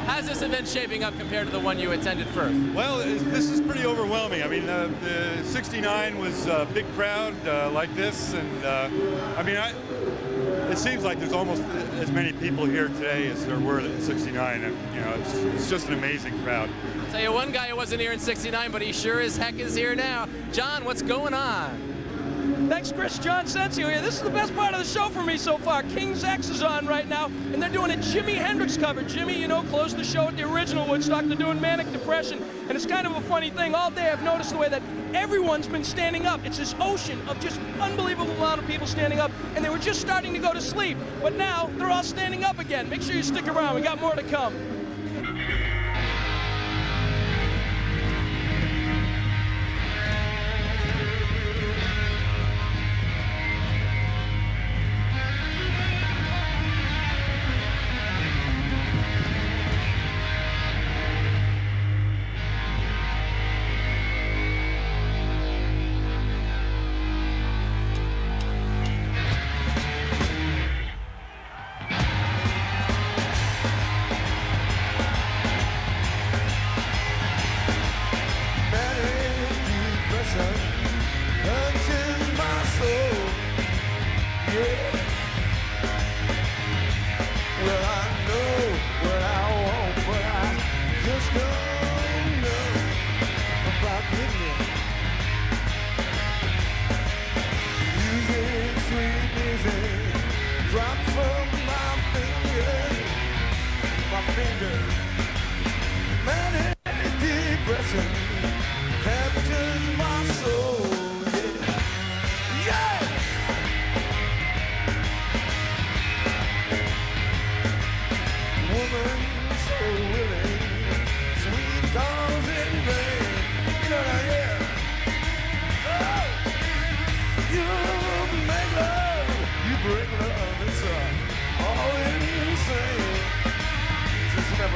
How's this event shaping up compared to the one you attended first? Well, this is pretty overwhelming. I mean, the 69 was a big crowd like this, and I mean, it seems like there's almost as many people here today as there were in 69, and it's just an amazing crowd. I'll tell you one guy who wasn't here in 69, but he sure as heck is here now. John, what's going on? Thanks, Chris. John Sensio here. This is the best part of the show for me so far. King's X is on right now, and they're doing a Jimi Hendrix cover. Jimmy, closed the show at the original Woodstock. They're doing Manic Depression, and it's kind of a funny thing. All day I've noticed the way that everyone's been standing up. It's this ocean of just unbelievable amount of people standing up, and they were just starting to go to sleep. But now they're all standing up again. Make sure you stick around. We got more to come.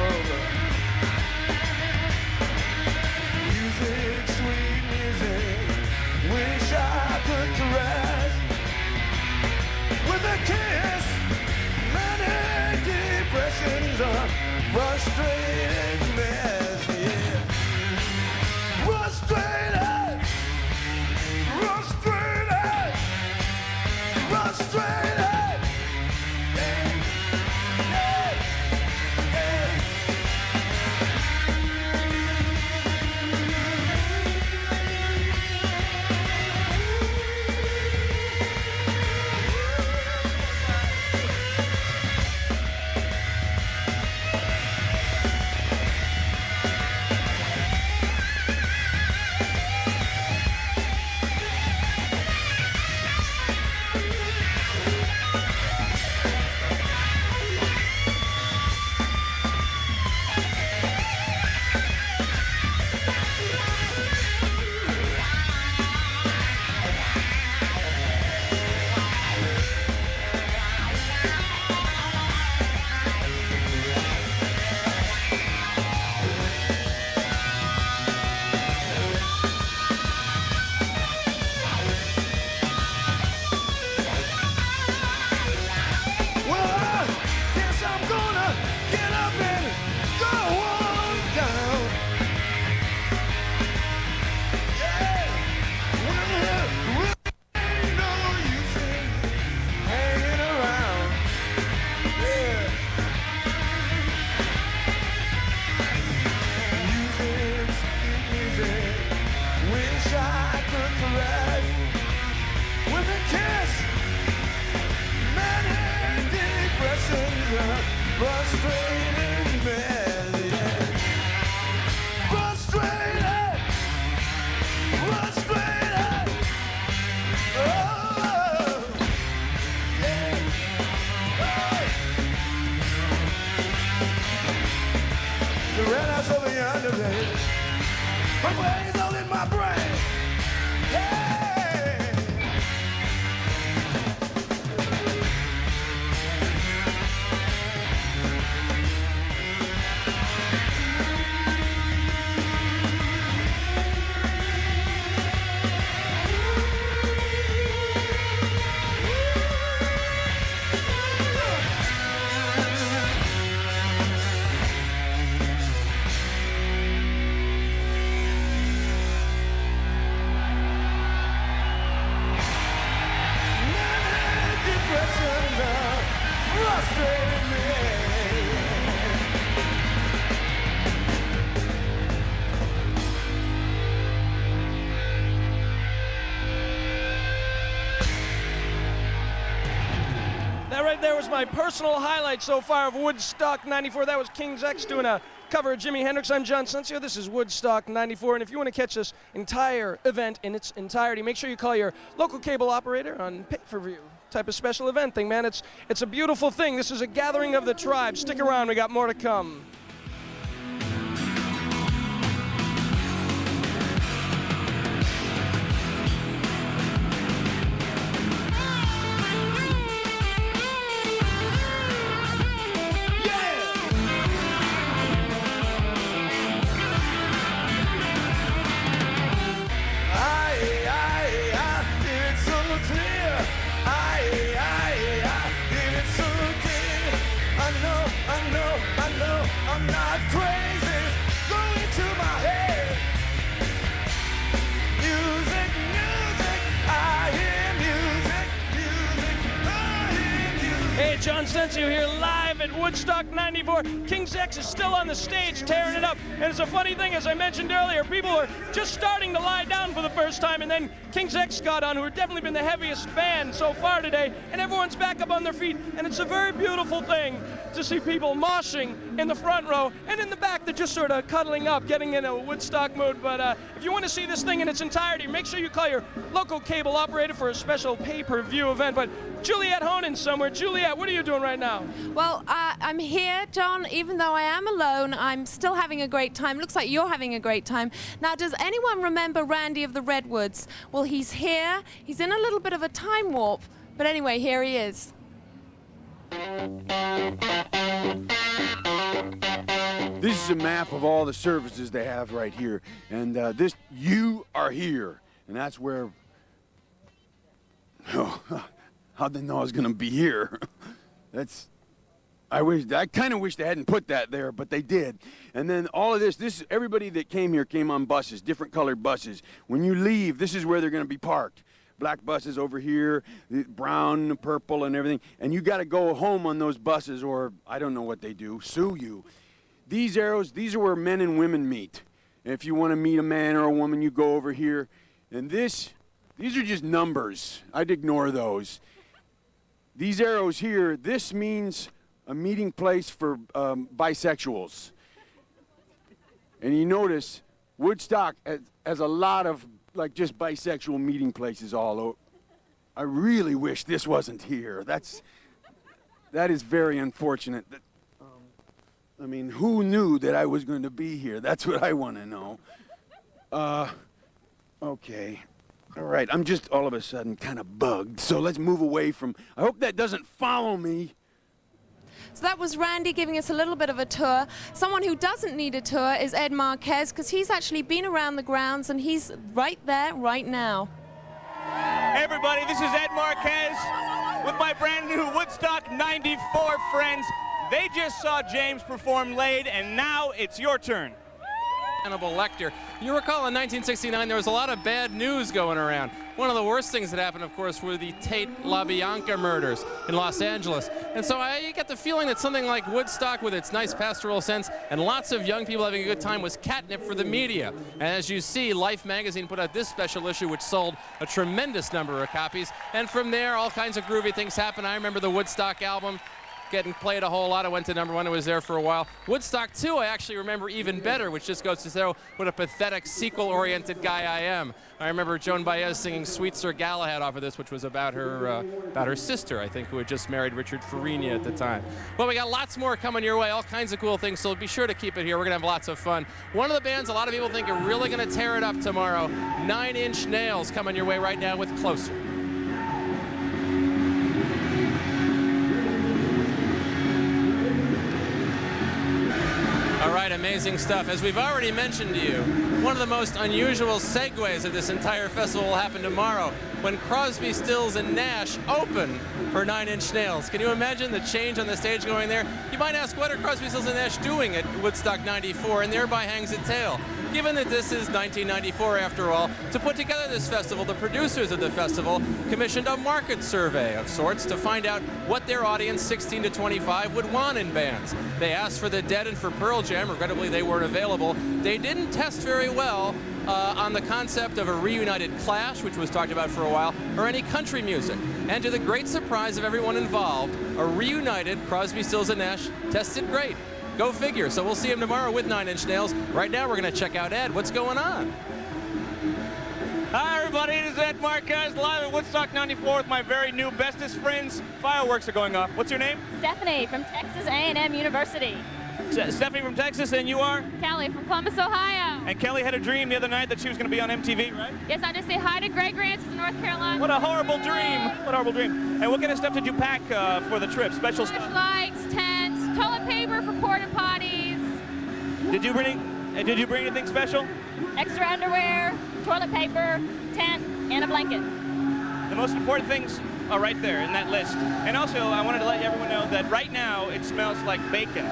over. Music, sweet music, wish I could caress with a kiss. Many depressions, a frustrated mess, yeah. Frustrated, frustrated, frustrated. Frustrated man, yeah. Frustrated, frustrated. Oh, yeah. Oh. The red house over yonder, baby. My brain's all in my brain. Yeah. That right there was my personal highlight so far of Woodstock 94. That was King's X doing a cover of Jimi Hendrix. I'm John Sencio. This is Woodstock 94. And if you want to catch this entire event in its entirety, make sure you call your local cable operator on pay-per-view type of special event thing, man. It's a beautiful thing. This is a gathering of the tribe. Stick around. We got more to come. I'm not crazy, going to my head. Music, music, I hear music, I hear music. Hey, John Sencio here, live at Woodstock 94. King's X is still on the stage, tearing it up. And it's a funny thing, as I mentioned earlier, people are just starting to lie down for the first time, and then King's X got on, who have definitely been the heaviest band so far today, and everyone's back up on their feet, and it's a very beautiful thing to see people moshing in the front row, and in the back they're just sort of cuddling up, getting in a Woodstock mood. But if you want to see this thing in its entirety, make sure you call your local cable operator for a special pay-per-view event. But Juliet Honen's somewhere. Juliet, what are you doing right now? Well, I'm here, John. Even though I am alone, I'm still having a great time. Looks like you're having a great time. Now, does anyone remember Randy of the Redwoods? Well, he's here. He's in a little bit of a time warp. But anyway, here he is. This is a map of all the services they have right here. And you are here. And that's where, oh, how'd they know I was gonna be here? I kind of wish they hadn't put that there, but they did. And then all of this, everybody that came here came on buses, different colored buses. When you leave, this is where they're gonna be parked. Black buses over here, brown, purple, and everything. And you gotta go home on those buses, or I don't know what they do, sue you. These arrows, these are where men and women meet. And if you wanna meet a man or a woman, you go over here. And these are just numbers. I'd ignore those. These arrows here, this means a meeting place for bisexuals. And you notice Woodstock has a lot of like just bisexual meeting places all over. I really wish this wasn't here. That is very unfortunate. I mean, who knew that I was going to be here? That's what I want to know. Okay. All right, I'm just all of a sudden kind of bugged, so let's move away from, I hope that doesn't follow me. So that was Randy giving us a little bit of a tour. Someone who doesn't need a tour is Ed Marquez, because he's actually been around the grounds and he's right there right now. Hey everybody, this is Ed Marquez with my brand new Woodstock 94 friends. They just saw James perform Laid, and now it's your turn. Hannibal Lecter. You recall in 1969 there was a lot of bad news going around. One of the worst things that happened, of course, were the Tate LaBianca murders in Los Angeles. And so I get the feeling that something like Woodstock, with its nice pastoral sense and lots of young people having a good time, was catnip for the media. And as you see, Life magazine put out this special issue, which sold a tremendous number of copies. And from there, all kinds of groovy things happened. I remember the Woodstock album getting played a whole lot. I went to #1. It was there for a while. Woodstock 2 I actually remember even better, which just goes to show what a pathetic sequel-oriented guy I am. I remember Joan Baez singing Sweet Sir Galahad off of this, which was about her sister, I think, who had just married Richard Farina at the time. Well, we got lots more coming your way, all kinds of cool things, so be sure to keep it here. We're going to have lots of fun. One of the bands a lot of people think are really going to tear it up tomorrow, 9 Inch Nails, coming your way right now with Closer. All right, amazing stuff. As we've already mentioned to you, one of the most unusual segues of this entire festival will happen tomorrow when Crosby, Stills, and Nash open for 9 Inch Nails. Can you imagine the change on the stage going there? You might ask, what are Crosby, Stills, and Nash doing at Woodstock 94? And thereby hangs a tale. Given that this is 1994 after all, to put together this festival, the producers of the festival commissioned a market survey of sorts to find out what their audience 16 to 25 would want in bands. They asked for the Dead and for Pearl Jam. Regrettably, they weren't available. They didn't test very well on the concept of a reunited Clash, which was talked about for a while, or any country music. And to the great surprise of everyone involved, a reunited Crosby, Stills, and Nash tested great. Go figure. So we'll see him tomorrow with 9 Inch Nails. Right now, we're going to check out Ed. What's going on? Hi, everybody. It is Ed Marquez, live at Woodstock 94 with my very new bestest friends. Fireworks are going off. What's your name? Stephanie from Texas A&M University. Stephanie from Texas, and you are? Kelly from Columbus, Ohio. And Kelly had a dream the other night that she was going to be on MTV, right? Yes, I just say hi to Greg Grants in North Carolina. What a horrible dream. What a horrible dream. And what kind of stuff did you pack for the trip? Special stuff? Lights, tents, toilet paper for porta potties. Did you bring anything special? Extra underwear, toilet paper, tent, and a blanket. The most important things are right there in that list. And also, I wanted to let everyone know that right now it smells like bacon.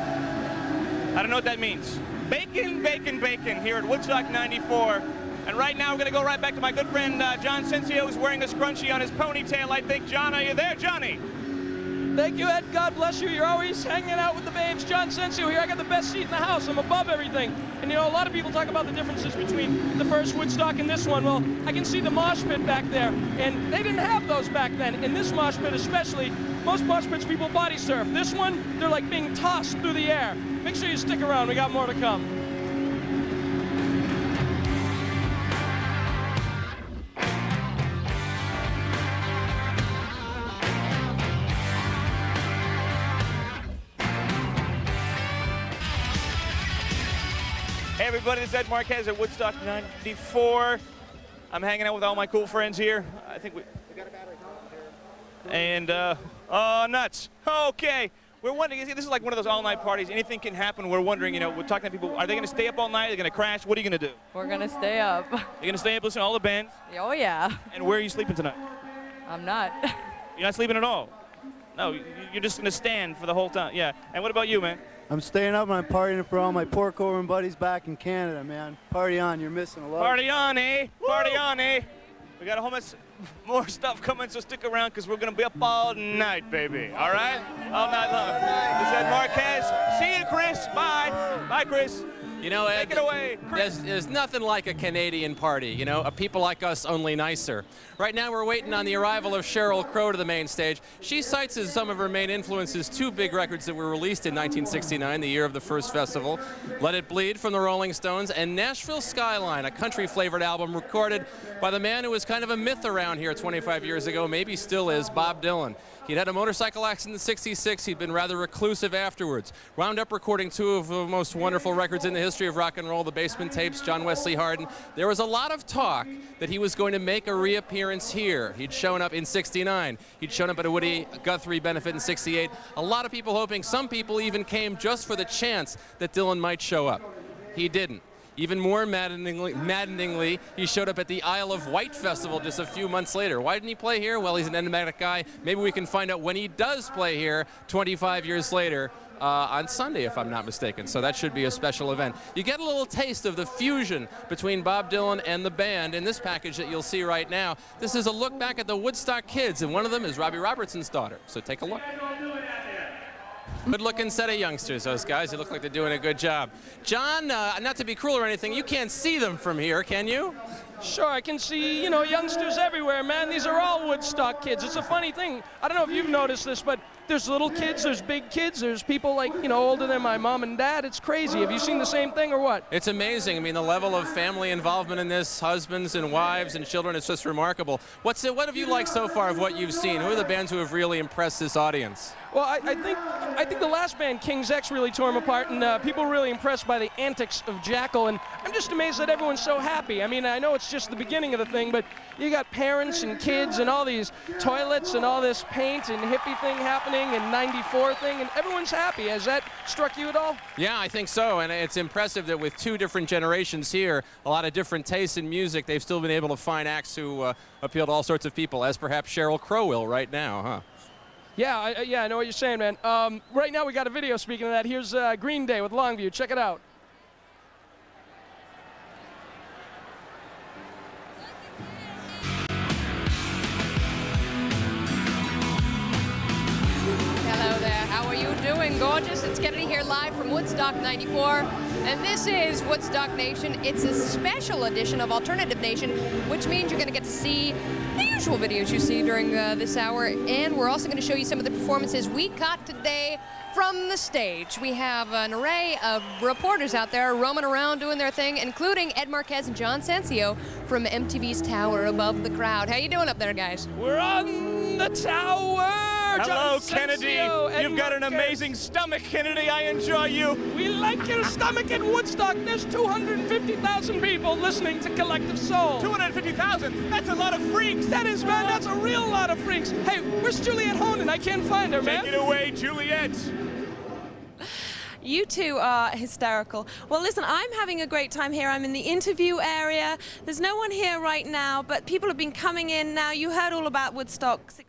I don't know what that means. Bacon, bacon, bacon here at Woodstock 94. And right now we're going to go right back to my good friend John Sensio, who's wearing a scrunchie on his ponytail, I think. John, are you there, Johnny? Thank you, Ed. God bless you. You're always hanging out with the babes. John Sensio here. I got the best seat in the house. I'm above everything. And you know, a lot of people talk about the differences between the first Woodstock and this one. Well, I can see the mosh pit back there. And they didn't have those back then. In this mosh pit especially, most mosh pits people body surf. This one, they're like being tossed through the air. Make sure you stick around. We got more to come. Hey everybody, this is Ed Marquez at Woodstock 94. I'm hanging out with all my cool friends here. I think we got a battery here. And, oh, nuts. Okay. We're wondering, this is like one of those all-night parties. Anything can happen. We're wondering, we're talking to people, are they going to stay up all night? Are they going to crash? What are you going to do? We're going to stay up. You're going to stay up, listen to all the bands? Oh, yeah. And where are you sleeping tonight? I'm not. You're not sleeping at all? No, you're just going to stand for the whole time. Yeah. And what about you, man? I'm staying up and I'm partying for all my pork over buddies back in Canada, man. Party on, you're missing a lot. Party on, eh? Woo! Party on, eh? We got a whole bunch more stuff coming, so stick around because we're going to be up all night, baby. All right? All night long. This is Ed Marquez. See you, Chris. Bye. Bye, Chris. Ed, take it away. There's nothing like a Canadian party, a people like us, only nicer. Right now we're waiting on the arrival of Sheryl Crow to the main stage. She cites as some of her main influences 2 big records that were released in 1969, the year of the first festival, Let It Bleed from the Rolling Stones, and Nashville Skyline, a country-flavored album recorded by the man who was kind of a myth around here 25 years ago, maybe still is, Bob Dylan. He'd had a motorcycle accident in '66. He'd been rather reclusive afterwards. Wound up recording 2 of the most wonderful records in the history of rock and roll, the Basement Tapes, John Wesley Hardin. There was a lot of talk that he was going to make a reappearance here. He'd shown up in '69. He'd shown up at a Woody Guthrie benefit in '68. A lot of people hoping, some people even came just for the chance that Dylan might show up. He didn't. Even more maddeningly, he showed up at the Isle of Wight Festival just a few months later. Why didn't he play here? Well, he's an enigmatic guy. Maybe we can find out when he does play here 25 years later on Sunday, if I'm not mistaken. So that should be a special event. You get a little taste of the fusion between Bob Dylan and the band in this package that you'll see right now. This is a look back at the Woodstock Kids, and one of them is Robbie Robertson's daughter. So take a look. Good-looking set of youngsters, those guys. They look like they're doing a good job. John, not to be cruel or anything, you can't see them from here, can you? Sure, I can see, youngsters everywhere, man. These are all Woodstock kids. It's a funny thing. I don't know if you've noticed this, but there's little kids, there's big kids, there's people like, older than my mom and dad. It's crazy. Have you seen the same thing or what? It's amazing. I mean, the level of family involvement in this, husbands and wives and children, it's just remarkable. What have you liked so far of what you've seen? Who are the bands who have really impressed this audience? Well, I think the last band, King's X, really tore them apart, and people were really impressed by the antics of Jackal, and I'm just amazed that everyone's so happy. I mean, I know it's just the beginning of the thing, but you got parents and kids and all these toilets and all this paint and hippie thing happening and 94 thing, and everyone's happy. Has that struck you at all? Yeah, I think so, and it's impressive that with 2 different generations here, a lot of different tastes in music, they've still been able to find acts who appeal to all sorts of people, as perhaps Sheryl Crow will right now, huh? Yeah, I know what you're saying, man. Right now we got a video speaking of that. Here's Green Day with Longview. Check it out. Hello there. How are you doing, gorgeous? It's Kennedy here live from Woodstock 94. And this is Woodstock Nation. It's a special edition of Alternative Nation, which means you're going to get to see the usual videos you see during this hour. And we're also going to show you some of the performances we caught today from the stage. We have an array of reporters out there roaming around doing their thing, including Ed Marquez and John Sancio from MTV's Tower above the crowd. How you doing up there, guys? We're on the tower! Hello, John Kennedy. Sancio, You've got an Marquez. amazing stomach, Kennedy. I enjoy you. We like your stomach in Woodstock. There's 250,000 people listening to Collective Soul. 250,000? That's a lot of freaks. That is, man. That's a real lot of freaks. Hey, where's Juliet Honan? I can't find her, man. Take it away, Juliet. You two are hysterical. Well, listen, I'm having a great time here. I'm in the interview area. There's no one here right now, but people have been coming in now. You heard all about Woodstock 69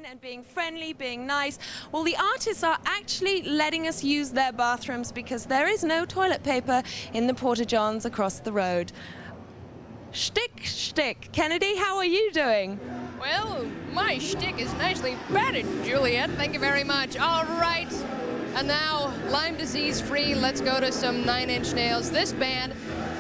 and being friendly, being nice. Well, the artists are actually letting us use their bathrooms because there is no toilet paper in the Porta-Johns across the road. Shtick. Kennedy, how are you doing? Well, my shtick is nicely padded, Juliet. Thank you very much. All right. And now, Lyme disease free, let's go to some 9 Inch Nails. This band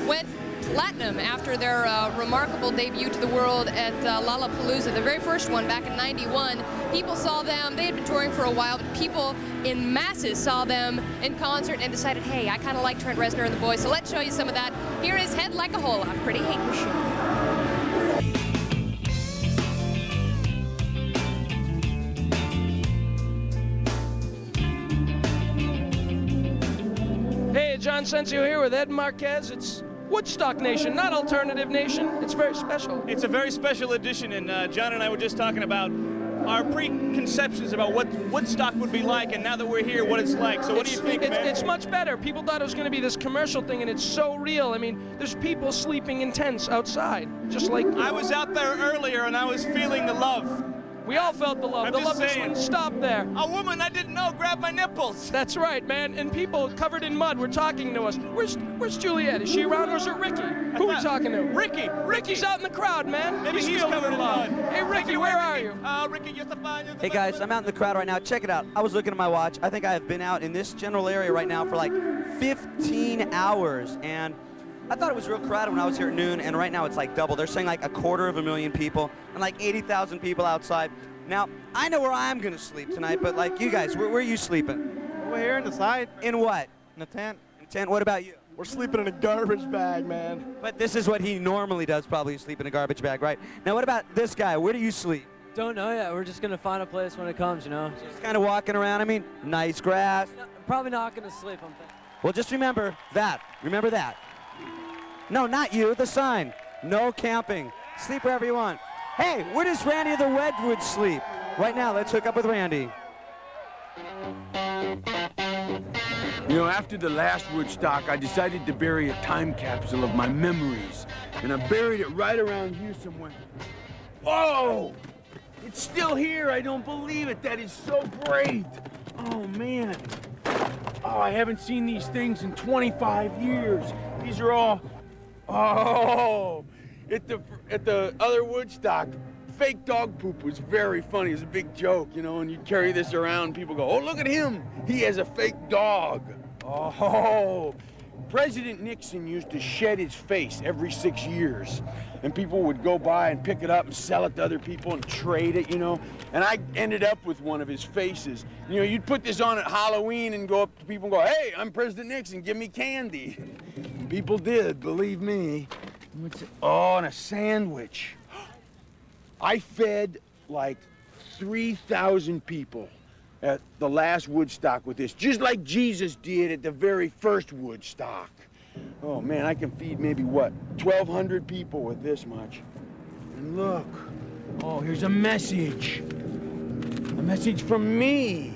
went platinum after their remarkable debut to the world at Lollapalooza, the very first one back in '91. People saw them, they had been touring for a while, but people in masses saw them in concert and decided, hey, I kind of like Trent Reznor and the boys, so let's show you some of that. Here is Head Like a Hole Off, Pretty Hate Machine. Hey, John Sancio here with Ed Marquez. It's Woodstock Nation, not Alternative Nation. It's very special. It's a very special edition, and John and I were just talking about our preconceptions about what Woodstock would be like, and now that we're here, what it's like. So what do you think, man? It's much better. People thought it was going to be this commercial thing, and it's so real. I mean, there's people sleeping in tents outside, just like... I was out there earlier, and I was feeling the love. We all felt the love. I'm the just love just saying. wouldn't stop there. A woman I didn't know grabbed my nipples. That's right, man. And people covered in mud were talking to us. Where's Juliet? Is she around, or is it Ricky? Who are we talking to? Ricky. Riky's out in the crowd, man. Maybe he's covered in mud. Hey, Ricky, where are you? Ricky, you're the Hey guys, I'm out in the crowd right now. Check it out. I was looking at my watch. I think I have been out in this general area right now for like 15 hours, and I thought it was real crowded when I was here at noon, and right now it's like double. They're saying like 250,000 people and like 80,000 people outside. Now, I know where I'm gonna sleep tonight, but like you guys, where are you sleeping? We're here in the side. In what? In the tent. In a tent. What about you? We're sleeping in a garbage bag, man. But this is what he normally does, probably sleep in a garbage bag, right? Now, what about this guy? Where do you sleep? Don't know yet. We're just gonna find a place when it comes, you know. Just kind of walking around. I mean, nice grass. No, probably not gonna sleep. I'm thinking. Well, just remember that. Remember that. No, not you. The sign. No camping. Sleep wherever you want. Hey, where does Randy of the Redwood sleep? Right now, let's hook up with Randy. You know, after the last Woodstock, I decided to bury a time capsule of my memories. And I buried it right around here somewhere. Whoa! It's still here. I don't believe it. That is so great. Oh, man. Oh, I haven't seen these things in 25 years. These are all... Oh! At the other Woodstock, fake dog poop was very funny. It was a big joke, you know, and you carry this around, people go, oh, look at him. He has a fake dog. Oh, President Nixon used to shed his face every 6 years, and people would go by and pick it up and sell it to other people and trade it, you know, and I ended up with one of his faces. You know, you'd put this on at Halloween and go up to people and go, hey, I'm President Nixon, give me candy. And people did, believe me. Oh, and a sandwich. I fed like 3,000 people at the last Woodstock with this, just like Jesus did at the very first Woodstock. Oh man, I can feed maybe what, 1,200 people with this much. And look, oh, here's a message from me.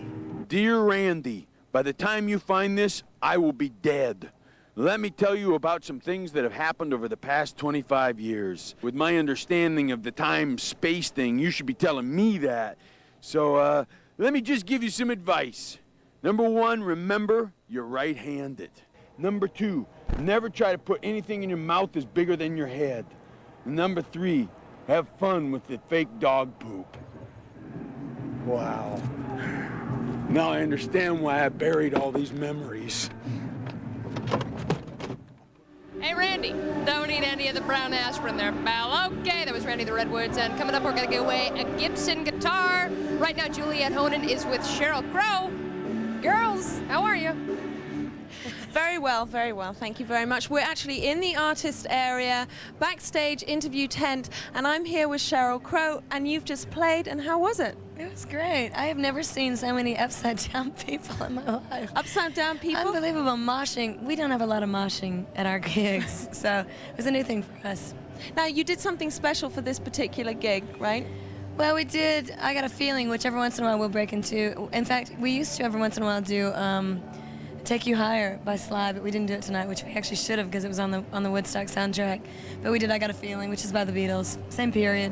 Dear Randy, by the time you find this, I will be dead. Let me tell you about some things that have happened over the past 25 years. With my understanding of the time-space thing, you should be telling me that. So, let me just give you some advice. Number 1, remember you're right-handed. Number 2, never try to put anything in your mouth that's bigger than your head. And number 3, have fun with the fake dog poop. Wow. Now I understand why I buried all these memories. Hey, Randy, don't eat any of the brown aspirin there, pal. Okay, that was Randy the Redwoods, and coming up, we're going to give away a Gibson guitar. Right now, Juliet Honan is with Sheryl Crow. Girls, how are you? Very well, very well. Thank you very much. We're actually in the artist area, backstage interview tent, and I'm here with Sheryl Crow, and you've just played, and how was it? It was great. I have never seen so many upside-down people in my life. Upside-down people? Unbelievable moshing. We don't have a lot of moshing at our gigs, so it was a new thing for us. Now, you did something special for this particular gig, right? Well, we did I Got a Feeling, which every once in a while we'll break into. In fact, we used to every once in a while do Take You Higher by Sly, but we didn't do it tonight, which we actually should have because it was on the Woodstock soundtrack. But we did I Got a Feeling, which is by the Beatles. Same period.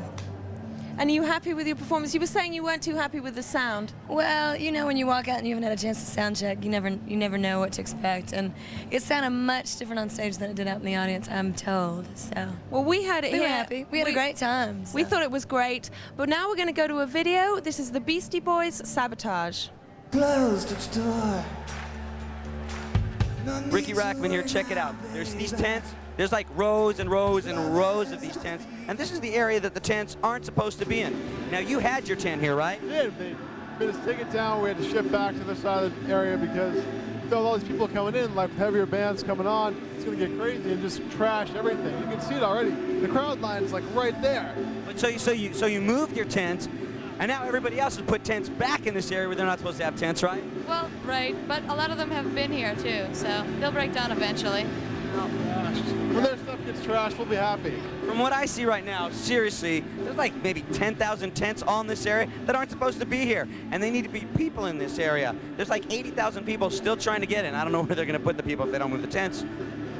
And are you happy with your performance? You were saying you weren't too happy with the sound. Well, you know, when you walk out and you haven't had a chance to sound check, you never know what to expect. And it sounded much different on stage than it did out in the audience, I'm told. So. Well, we had it we here. Were happy. We had a great time. So. We thought it was great. But now we're going to go to a video. This is the Beastie Boys, Sabotage. Closed its door. Ricky Rackman here, check it out. There's these tents. There's like rows and rows and rows of these tents. And this is the area that the tents aren't supposed to be in. Now, you had your tent here, right? We did. They made us take it down. We had to shift back to the side of the area because with all these people coming in, like heavier bands coming on, it's going to get crazy and just trash everything. You can see it already. The crowd line is like right there. But so you moved your tent, and now everybody else has put tents back in this area where they're not supposed to have tents, right? Well, right, but a lot of them have been here too, so they'll break down eventually. When their stuff gets trash, we'll be happy. From what I see right now, seriously, there's like maybe 10,000 tents all in this area that aren't supposed to be here, and they need to be people in this area. There's like 80,000 people still trying to get in. I don't know where they're going to put the people if they don't move the tents.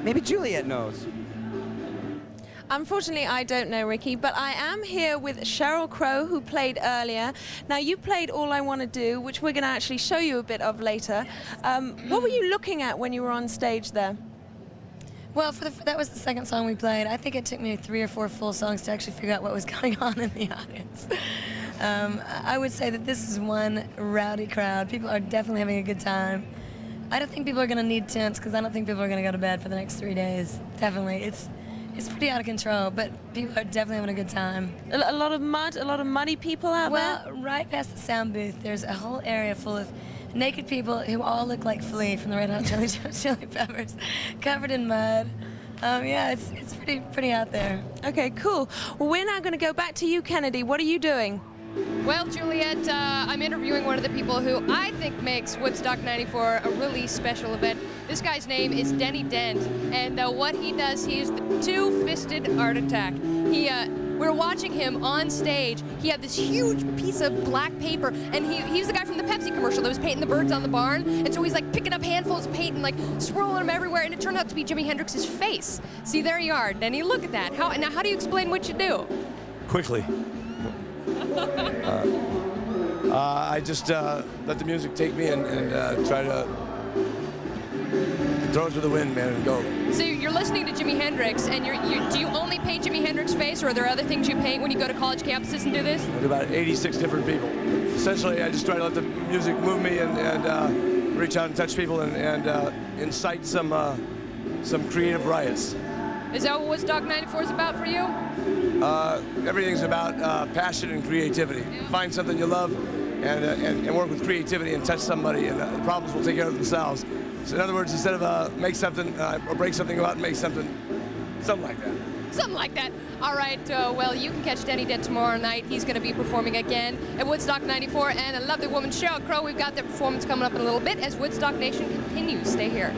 Maybe Juliet knows. Unfortunately, I don't know, Ricky, but I am here with Sheryl Crow, who played earlier. Now, you played All I Want to Do, which we're going to actually show you a bit of later. What were you looking at when you were on stage there? Well, that was the second song we played. I think it took me 3 or 4 full songs to actually figure out what was going on in the audience. I would say that this is one rowdy crowd. People are definitely having a good time. I don't think people are going to need tents because I don't think people are going to go to bed for the next 3 days. Definitely. It's pretty out of control, but people are definitely having a good time. A lot of mud, a lot of muddy people out there? Well, right past the sound booth, there's a whole area full of naked people who all look like Flea from the Red Hot Chili Peppers, covered in mud. Yeah, it's pretty out there. Okay, cool. Well, we're now going to go back to you, Kennedy. What are you doing? Well, Juliet, I'm interviewing one of the people who I think makes Woodstock 94 a really special event. This guy's name is Denny Dent, and what he does, he is the two-fisted art attack. We're watching him on stage. He had this huge piece of black paper, and he's the guy from the Pepsi commercial that was painting the birds on the barn, and so he's like picking up handfuls of paint and like swirling them everywhere, and it turned out to be Jimi Hendrix's face. See, there you are, Denny, look at that. Now, how do you explain what you do? Quickly. I just let the music take me and try to throw it to the wind, man, and go. So you're listening to Jimi Hendrix, and do you only paint Jimi Hendrix's face, or are there other things you paint when you go to college campuses and do this? With about 86 different people. Essentially, I just try to let the music move me and reach out and touch people and incite some creative riots. Is that what Woodstock 94 is about for you? Everything's about passion and creativity. Find something you love and work with creativity and touch somebody, and the problems will take care of themselves. So in other words, instead of make something or break something, go out and make something like that. Something like that. All right, well, you can catch Denny Dent tomorrow night. He's going to be performing again at Woodstock 94, and a lovely woman, Sheryl Crow. We've got their performance coming up in a little bit as Woodstock Nation continues. Stay here.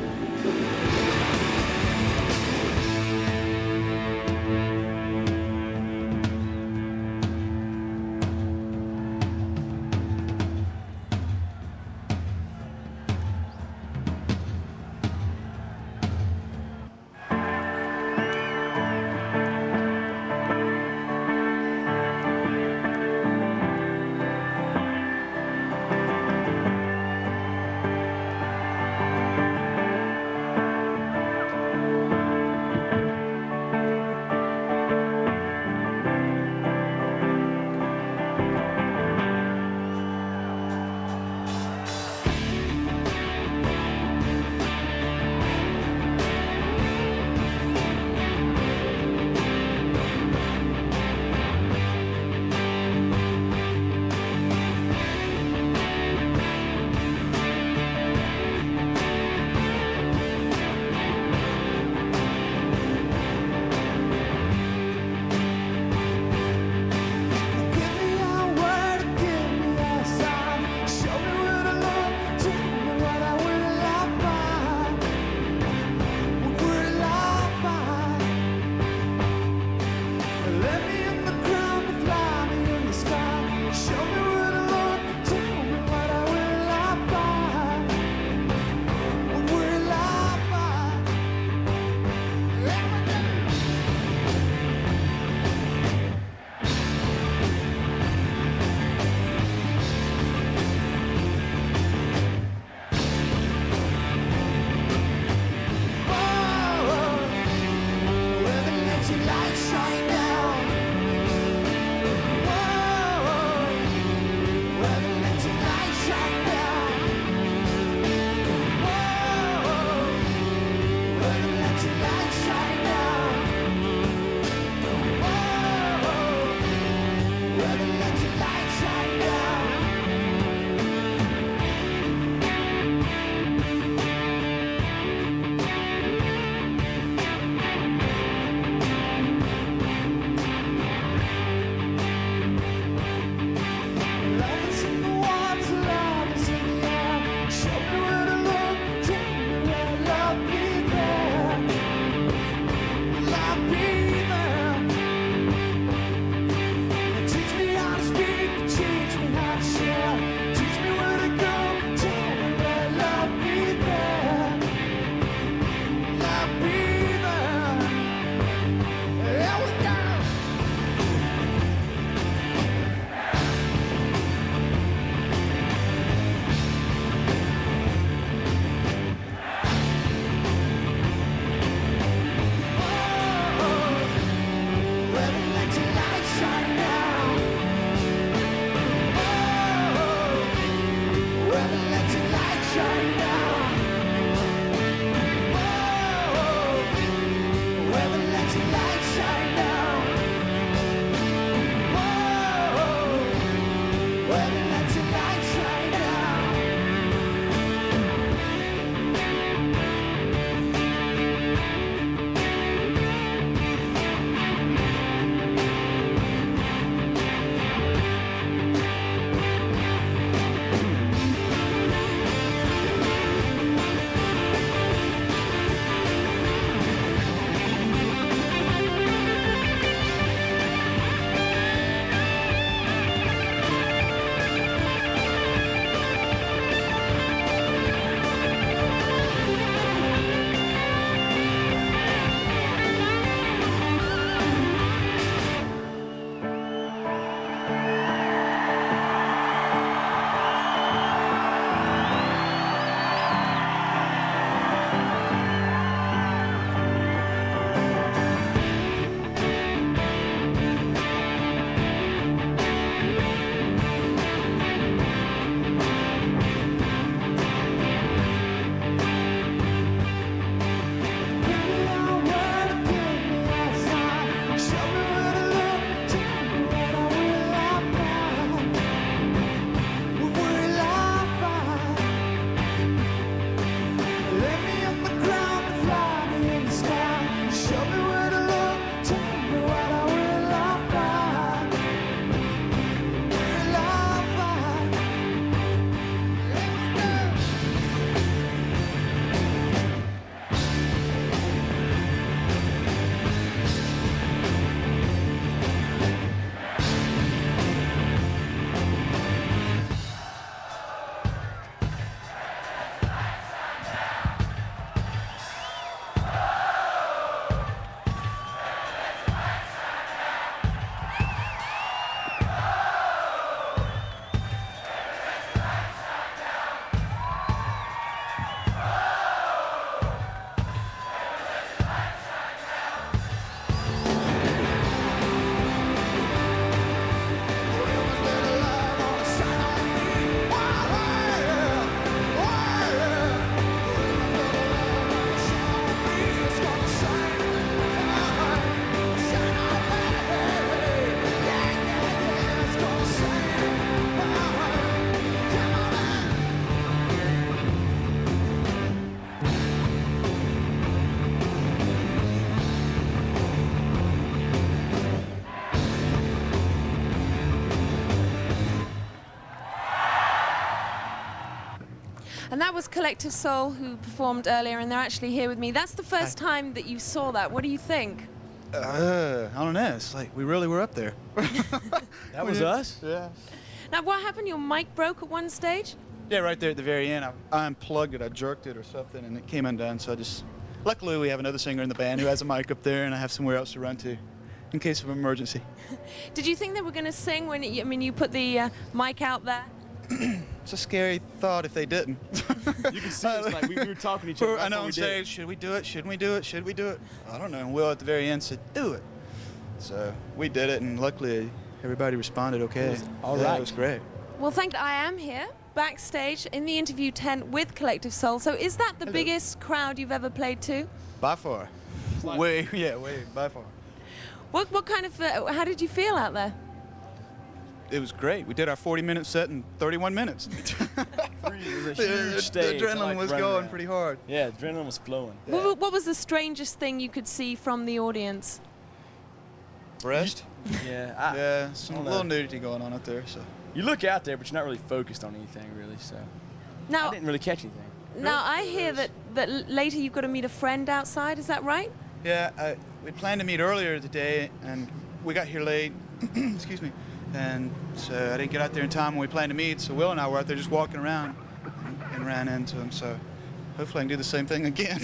And that was Collective Soul, who performed earlier, and they're actually here with me. That's the first time that you saw that. What do you think? I don't know. It's like we really were up there. That was us? Yeah. Now, what happened? Your mic broke at one stage? Yeah, right there at the very end. I unplugged it, I jerked it or something, and it came undone. So I just, luckily we have another singer in the band who has a mic up there, and I have somewhere else to run to in case of an emergency. Did you think they were going to sing when, you put the mic out there? It's a scary thought if they didn't. You can see us, like, we were talking to each other. I know, and say, should we do it? Shouldn't we do it? Should we do it? I don't know. And Will at the very end said, do it. So we did it, and luckily everybody responded okay. All right. It was great. Well, I am here backstage in the interview tent with Collective Soul. So is that the biggest crowd you've ever played to? By far. Way, by far. What kind of, how did you feel out there? It was great. We did our 40-minute set in 31 minutes. It was a huge stage. The adrenaline was going pretty hard. Yeah, adrenaline was flowing. Yeah. What was the strangest thing you could see from the audience? Breast? Yeah. Yeah, some little nudity going on up there. So you look out there, but you're not really focused on anything, really. So now, I didn't really catch anything. Now I hear that later you've got to meet a friend outside. Is that right? Yeah, we planned to meet earlier today, and we got here late. Excuse me. And so I didn't get out there in time when we planned to meet. So Will and I were out there just walking around and ran into him. So hopefully I can do the same thing again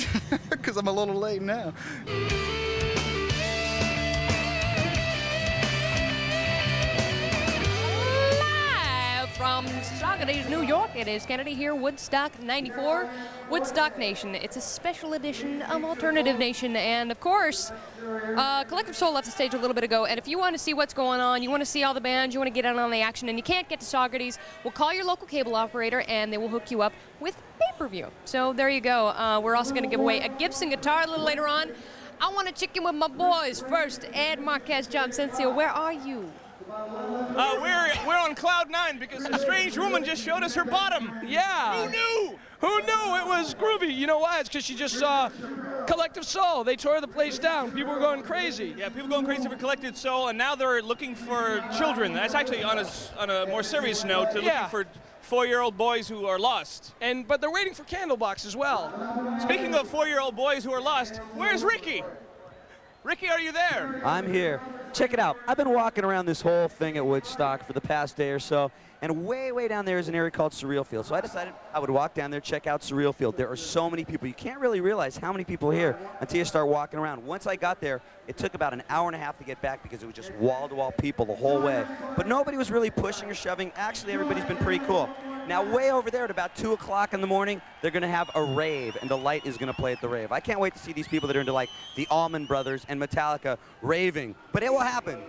because I'm a little late now. From Saugerties, New York, it is Kennedy here, Woodstock 94, Woodstock Nation. It's a special edition of Alternative Nation, and of course, Collective Soul left the stage a little bit ago, and if you want to see what's going on, you want to see all the bands, you want to get in on the action, and you can't get to Saugerties, well, call your local cable operator, and they will hook you up with pay-per-view. So there you go. We're also going to give away a Gibson guitar a little later on. I want to check in with my boys. First, Ed Marquez, John Sensio, where are you? We're on cloud 9 because a strange woman just showed us her bottom. Yeah. Who knew? Who knew? It was groovy. You know why? It's because she just saw Collective Soul. They tore the place down. People were going crazy. Yeah, people going crazy for Collective Soul, and now they're looking for children. That's actually on a more serious note. They're looking for 4-year-old boys who are lost. But they're waiting for Candlebox as well. Speaking of 4-year-old boys who are lost, where's Ricky? Ricky, are you there? I'm here. Check it out. I've been walking around this whole thing at Woodstock for the past day or so, and way down there is an area called Surreal Field. So I decided I would walk down there, check out Surreal Field. There are so many people. You can't really realize how many people are here until you start walking around. Once I got there, it took about an hour and a half to get back because it was just wall-to-wall people the whole way. But nobody was really pushing or shoving. Actually, everybody's been pretty cool. Now, way over there at about 2 o'clock in the morning, they're going to have a rave, and the Light is going to play at the rave. I can't wait to see these people that are into, like, the Allman Brothers and Metallica raving. But it will happen,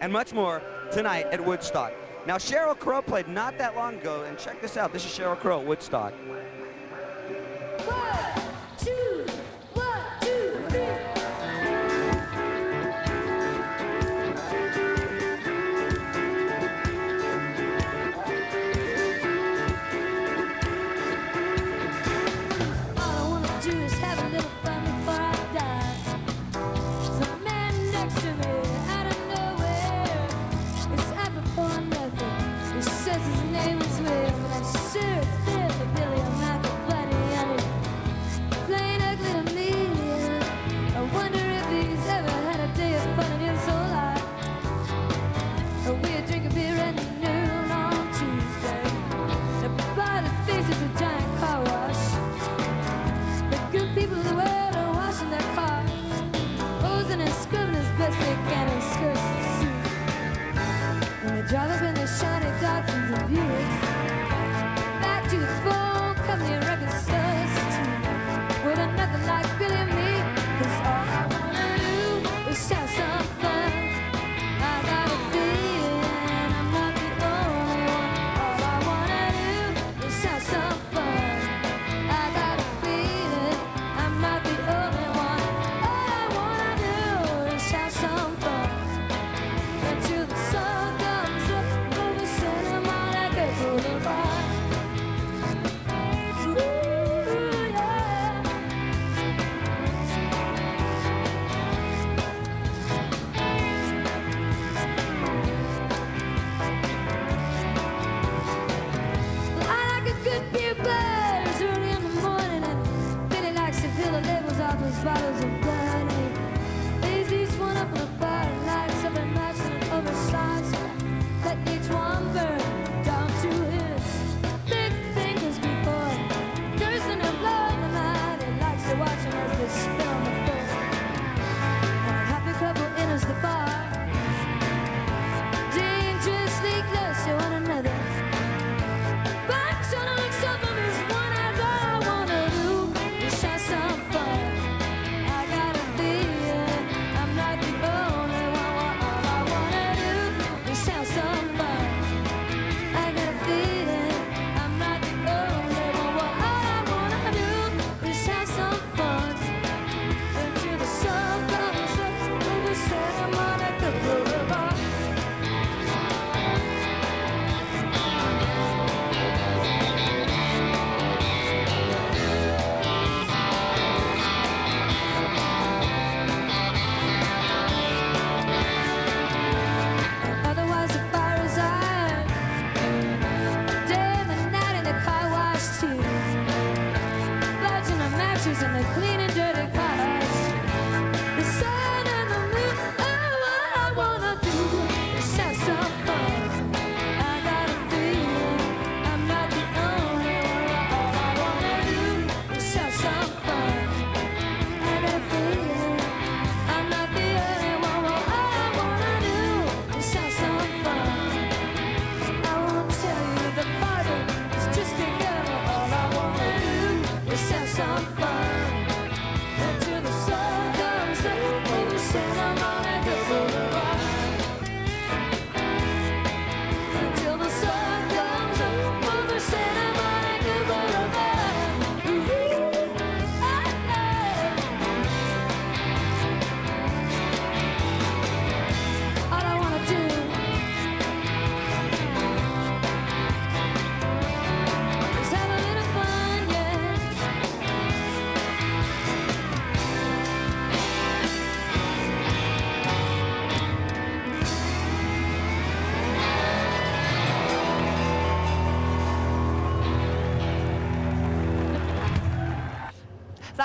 and much more, tonight at Woodstock. Now, Sheryl Crow played not that long ago, and check this out. This is Sheryl Crow at Woodstock. 1, 2, 1, 2, 3.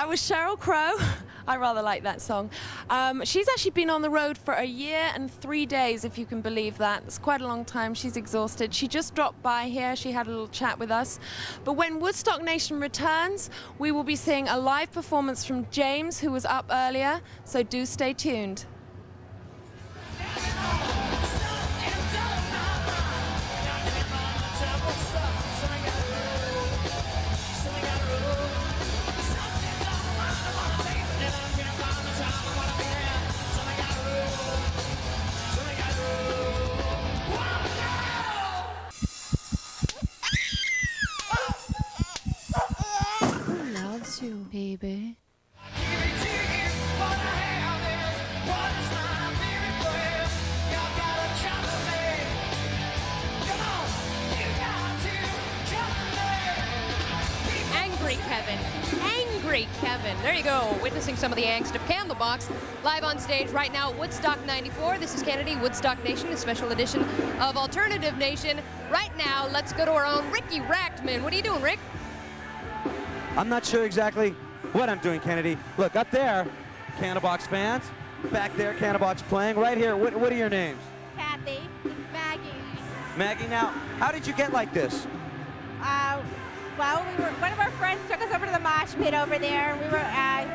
That was Sheryl Crow. I rather like that song. She's actually been on the road for 1 year and 3 days, if you can believe that. It's quite a long time. She's exhausted. She just dropped by here. She had a little chat with us. But when Woodstock Nation returns, we will be seeing a live performance from James, who was up earlier. So do stay tuned. You, baby. Angry Kevin. Angry Kevin. There you go. Witnessing some of the angst of Candlebox live on stage right now at Woodstock 94. This is Kennedy, Woodstock Nation, a special edition of Alternative Nation. Right now, let's go to our own Ricky Rachtman. What are you doing, Rick? I'm not sure exactly what I'm doing, Kennedy. Look, up there, Candlebox fans. Back there, Candlebox playing. Right here, what are your names? Kathy, Maggie. Maggie, now, how did you get like this? Well, one of our friends took us over to the mosh pit over there.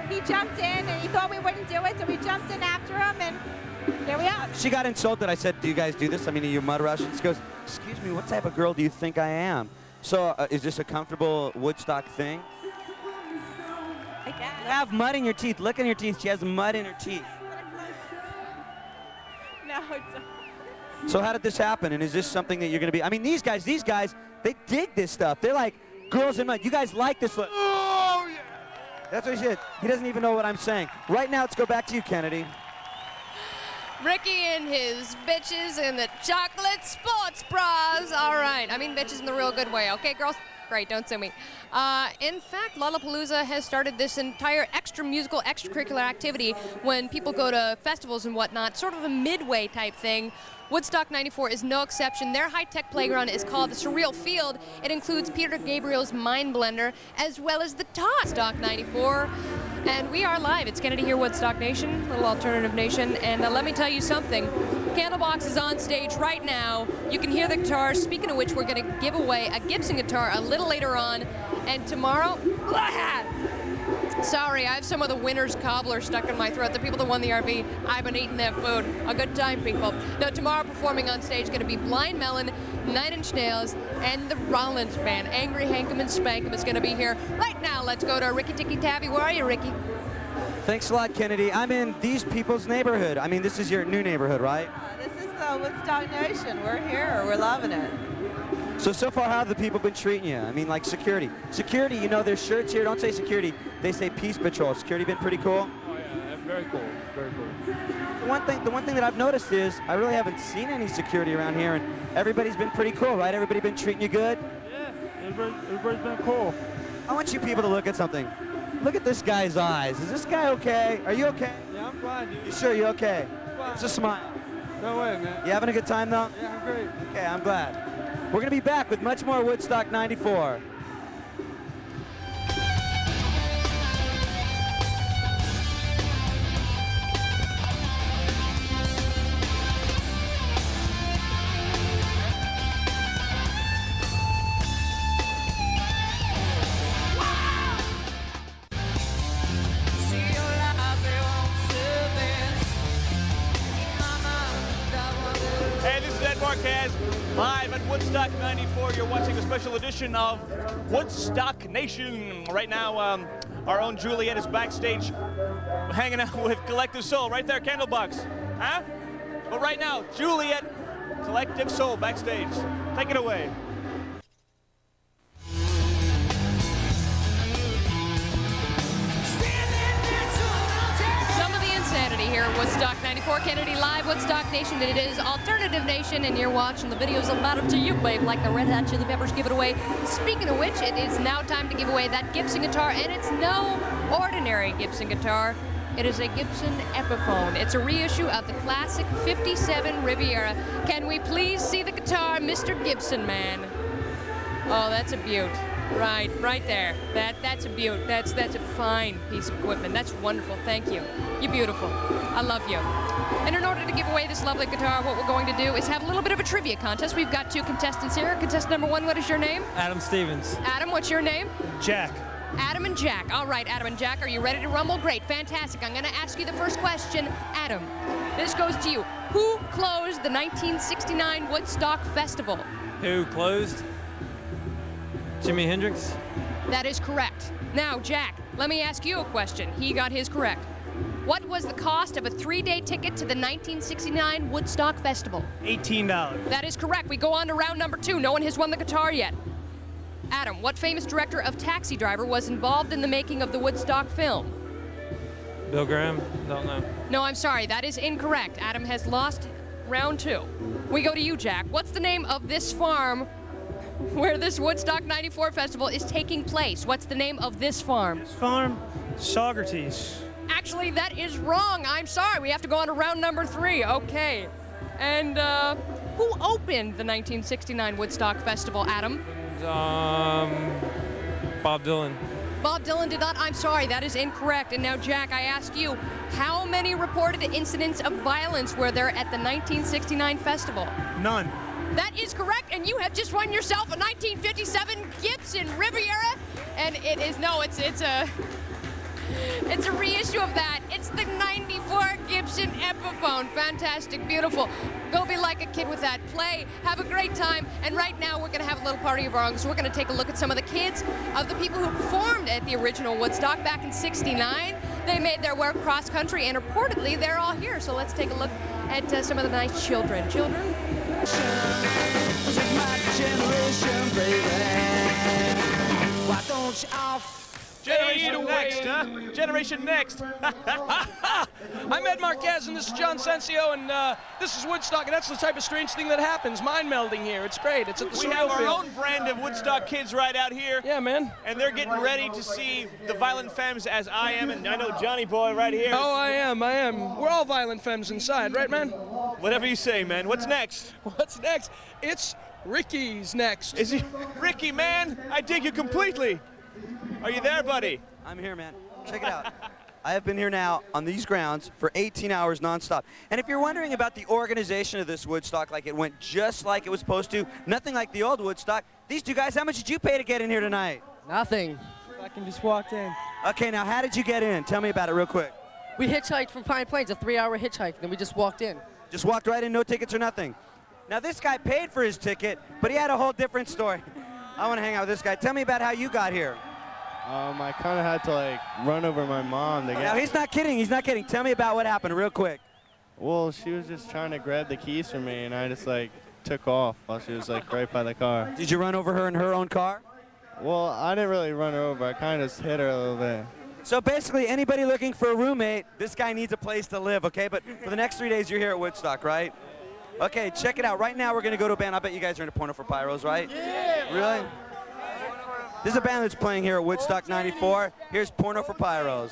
He jumped in, and he thought we wouldn't do it, so we jumped in after him, and here we are. She got insulted. I said, do you guys do this? I mean, are you mud Russians? She goes, excuse me, what type of girl do you think I am? So, is this a comfortable Woodstock thing? I guess. You have mud in your teeth. Look in your teeth. She has mud in her teeth. No, it's So how did this happen? And is this something that you're going to be? I mean, these guys, they dig this stuff. They're like girls in mud. You guys like this look. Oh, yeah. That's what he said. He doesn't even know what I'm saying. Right now, let's go back to you, Kennedy. Ricky and his bitches in the chocolate sports bras. All right. I mean bitches in the real good way. Okay, girls? Great, don't sue me. In fact, Lollapalooza has started this entire extra musical, extracurricular activity when people go to festivals and whatnot, sort of a midway type thing. Woodstock 94 is no exception. Their high-tech playground is called the Surreal Field. It includes Peter Gabriel's Mind Blender, as well as the Woodstock 94. And we are live. It's Kennedy here, Woodstock Nation, little alternative nation. And let me tell you something. Candlebox is on stage right now. You can hear the guitars. Speaking of which, we're going to give away a Gibson guitar a little later on. And tomorrow, sorry, I have some of the winner's cobbler stuck in my throat. The people that won the RV, I've been eating their food. A good time, people. Now, tomorrow performing on stage going to be Blind Melon, 9 Inch Nails, and the Rollins Band. Angry Hankum and Spankum is going to be here. Right now, let's go to Ricky Tikki Tavi. Where are you, Ricky? Thanks a lot, Kennedy. I'm in these people's neighborhood. I mean, this is your new neighborhood, right? This is the Woodstock Nation. We're here. We're loving it. So far, how have the people been treating you? I mean, like security. Security, you know, there's shirts here. Don't say security. They say Peace Patrol. Security been pretty cool? Oh, yeah, very cool. Very cool. The one thing that I've noticed is I really haven't seen any security around here, and everybody's been pretty cool, right? Everybody been treating you good? Yeah, everybody's been cool. I want you people to look at something. Look at this guy's eyes. Is this guy okay? Are you okay? Yeah, I'm fine, dude. You sure you're okay? Fine. It's a smile. No way, man. You having a good time, though? Yeah, I'm great. Okay, I'm glad. We're going to be back with much more Woodstock 94. Hey, this is Ed Marquez, live at Woodstock 94. You're watching a special edition of Woodstock Nation. Right now, our own Juliet is backstage hanging out with Collective Soul. Right there, Candlebox. Huh? But right now, Juliet, Collective Soul backstage. Take it away. Some of the insanity here at Woodstock 94. Kennedy Live, Woodstock Nation. It is Alternative Nation, and you're watching the videos that matter to you, babe, like the Red Hot Chili Peppers give it away. Speaking of which, it is now time to give away that Gibson guitar, and it's no ordinary Gibson guitar. It is a Gibson Epiphone. It's a reissue of the classic 57 Riviera. Can we please see the guitar, Mr. Gibson, man? Oh, that's a beaut. Right there. That's a beaut. That's a fine piece of equipment. That's wonderful. Thank you. You're beautiful. I love you. And in order to give away this lovely guitar, what we're going to do is have a little bit of a trivia contest. We've got 2 contestants here. Contestant number 1, what is your name? Adam Stevens. Adam, what's your name? Jack. Adam and Jack. All right, Adam and Jack, are you ready to rumble? Great, fantastic. I'm going to ask you the first question. Adam, this goes to you. Who closed the 1969 Woodstock Festival? Who closed? Jimi Hendrix. That is correct. Now, Jack, let me ask you a question. He got his correct. What was the cost of a 3-day ticket to the 1969 Woodstock Festival? $18. That is correct. We go on to round number 2. No one has won the guitar yet. Adam, what famous director of Taxi Driver was involved in the making of the Woodstock film? Bill Graham. Don't know. No, I'm sorry. That is incorrect. Adam has lost round 2. We go to you, Jack. What's the name of this farm where this Woodstock 94 festival is taking place? What's the name of this farm? This farm? Socrates. Actually, that is wrong. I'm sorry. We have to go on to round number 3. Okay. And who opened the 1969 Woodstock Festival, Adam? Bob Dylan. Bob Dylan did not. I'm sorry. That is incorrect. And now, Jack, I ask you, how many reported incidents of violence were there at the 1969 festival? None. That is correct, and you have just won yourself a 1957 Gibson Riviera, and it is, no, it's a reissue of that. It's the 94 Gibson Epiphone. Fantastic, beautiful. Go be like a kid with that. Play, have a great time, and right now we're going to have a little party of our own, so we're going to take a look at some of the kids of the people who performed at the original Woodstock back in '69. They made their way cross country, and reportedly they're all here, so let's take a look at some of the nice children. Children? Take my generation, baby. Why don't you off? Generation Next, huh? Generation Next. I'm Ed Marquez, and this is John Sensio, and this is Woodstock, and that's the type of strange thing that happens. Mind melding here. It's great. It's at the We have our Field. own brand of Woodstock kids right out here. Yeah, man. And they're getting ready to see the Violent Femmes as I am, and I know Johnny Boy right here. Oh, I am. We're all violent femmes inside, right, man? Whatever you say, man. What's next? What's next? It's Ricky's next. Is he? Ricky, man, I dig you completely. Are you there, buddy? I'm here, man. Check it out. I have been here now on these grounds for 18 hours nonstop. And if you're wondering about the organization of this Woodstock, like it went just like it was supposed to, nothing like the old Woodstock, these 2 guys, how much did you pay to get in here tonight? Nothing. I just walked in. Okay, now how did you get in? Tell me about it real quick. We hitchhiked from Pine Plains, a 3-hour hitchhike, then we just walked in. Just walked right in, no tickets or nothing. Now this guy paid for his ticket, but he had a whole different story. I want to hang out with this guy. Tell me about how you got here. I kind of had to like run over my mom to get. Now he's not kidding. He's not kidding. Tell me about what happened real quick. Well, she was just trying to grab the keys from me, and I just like took off while she was like right by the car. Did you run over her in her own car? Well, I didn't really run her over. I kind of just hit her a little bit. So basically, anybody looking for a roommate, this guy needs a place to live, okay? But for the next 3 days, you're here at Woodstock, right? Okay, check it out. Right now, we're going to go to a band. I bet you guys are into Porno for Pyros, right? Yeah! Really? This is a band that's playing here at Woodstock 94. Here's Porno for Pyros.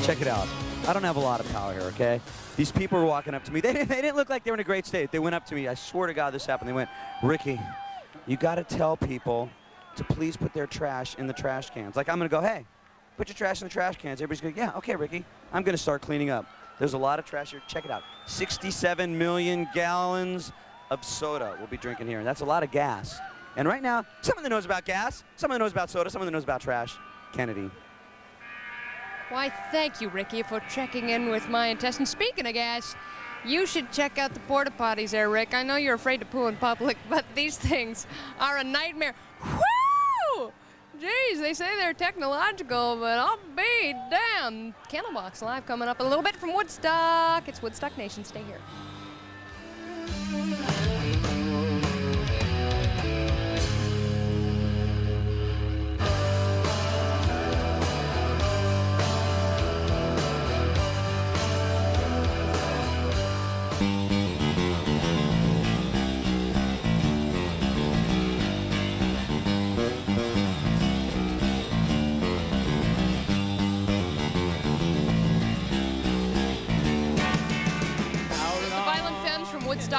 Check it out. I don't have a lot of power here, okay? These people were walking up to me. They didn't look like they were in a great state. They went up to me. I swear to God this happened. They went, Ricky, you got to tell people to please put their trash in the trash cans. Like, I'm going to go, hey, put your trash in the trash cans. Everybody's going, yeah, okay, Ricky. I'm going to start cleaning up. There's a lot of trash here. Check it out. 67 million gallons of soda we'll be drinking here, and that's a lot of gas. And right now, someone that knows about gas, someone that knows about soda, someone that knows about trash, Kennedy. Why, thank you, Ricky, for checking in with my intestines. Speaking of gas, you should check out the porta potties there, Rick. I know you're afraid to poo in public, but these things are a nightmare. Woo! Geez, they say they're technological, but I'll be damned. Candlebox Live coming up a little bit from Woodstock. It's Woodstock Nation. Stay here.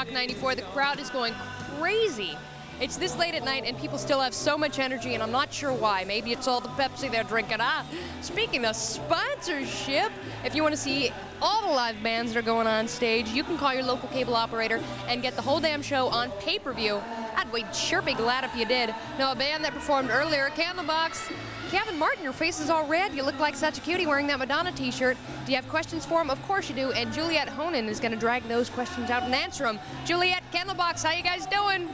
Woodstock 94. The crowd is going crazy. It's this late at night and people still have so much energy, and I'm not sure why. Maybe it's all the Pepsi they're drinking. Speaking of sponsorship, if you want to see all the live bands that are going on stage, you can call your local cable operator and get the whole damn show on pay-per-view. We'd sure be glad if you did. Now, a band that performed earlier, Candlebox. Kevin Martin, your face is all red. You look like such a cutie wearing that Madonna t-shirt. Do you have questions for him? Of course you do. And Juliet Honan is going to drag those questions out and answer them. Juliet, Candlebox, how you guys doing?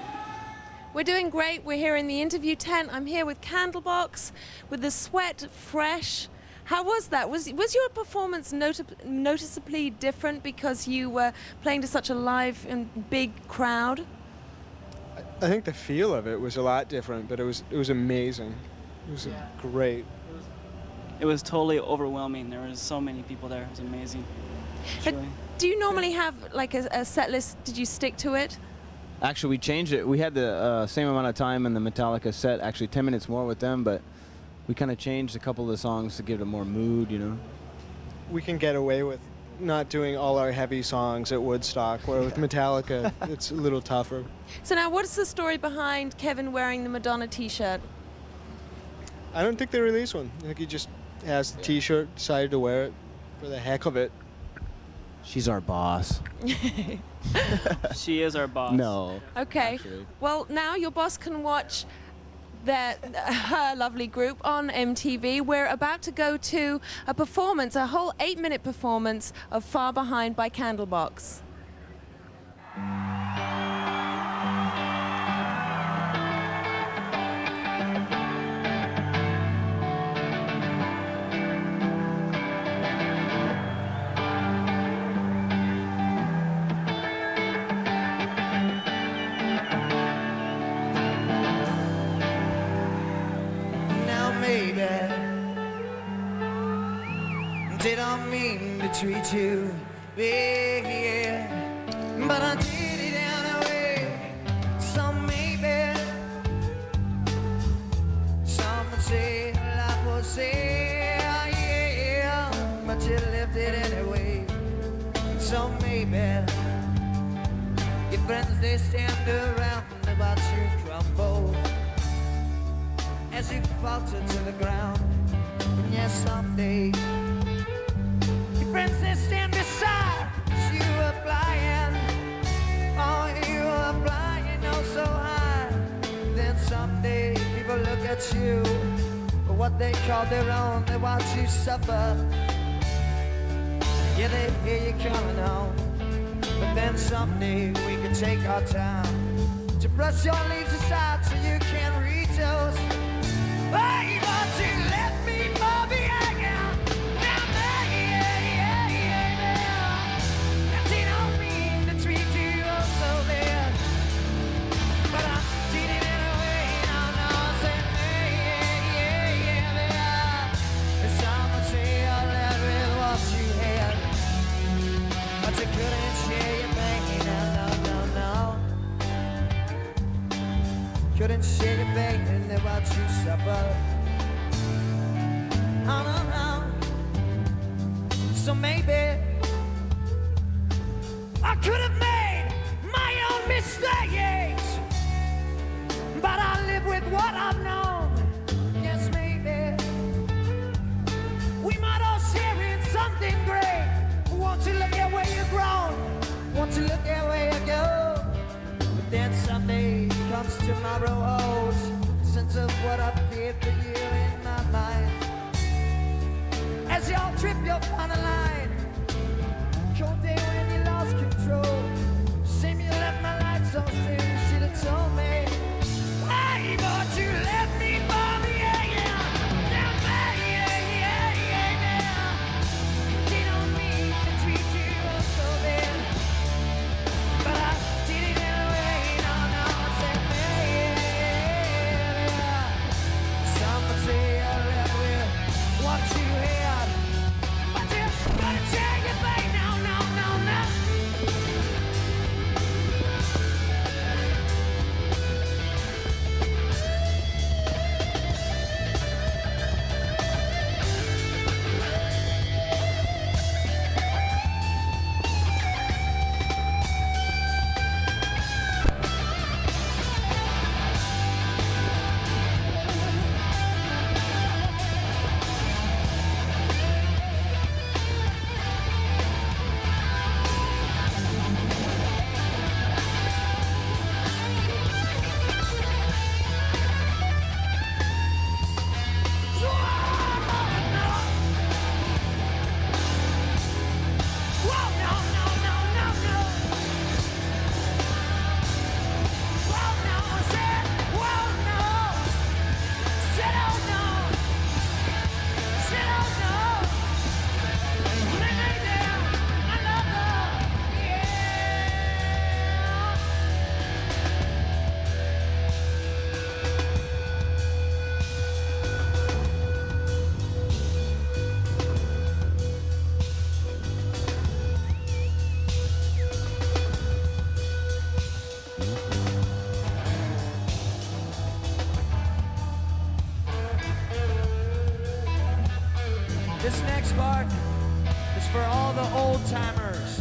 We're doing great. We're here in the interview tent. I'm here with Candlebox, with the Sweat Fresh. How was that? Was your performance noticeably different because you were playing to such a live and big crowd? I think the feel of it was a lot different, but it was amazing. It was great. It was totally overwhelming. There was so many people there. It was amazing. Do you normally have like a set list? Did you stick to it? Actually, we changed it. We had the same amount of time in the Metallica set, actually 10 minutes more with them, but we kind of changed a couple of the songs to give it more mood, you know. We can get away with not doing all our heavy songs at Woodstock, where with Metallica, it's a little tougher. So now, what's the story behind Kevin wearing the Madonna t-shirt? I don't think they released one. I think he just has the t-shirt, decided to wear it for the heck of it. She's our boss. She is our boss. No. Okay. Actually. Well, now your boss can watch her lovely group on MTV. We're about to go to a performance, a whole 8-minute performance of Far Behind by Candlebox. Didn't mean to treat you bad, but I did it anyway. So maybe some would say life was sad, yeah, but you lived it anyway. So maybe your friends, they stand around and watch you crumble as you falter to the ground. Yes, someday friends, they stand beside you, are flying. Oh, you are flying oh so high. Then someday people look at you for what they call their own. They watch you suffer. Yeah, they hear you coming home. But then someday we can take our time to brush your leaves aside so you can reach those. Hey, but you left me for behind. Couldn't share your pain and they watch you suffer. Oh, no, no. So maybe I could have made my own mistakes, but I live with what I've known. Yes, maybe we might all share in something great. Won't you look at where you've grown? Won't you look at where you go? Then someday comes tomorrow holds sense of what I did for you in my mind. As y'all trip your final line, cold day when you lost control. Shame you left my life so soon, should have told me. Hey, but you left me for the yeah. Now, yeah. They don't mean to treat you so bad, but I did it anyway. Some This next part is for all the old timers.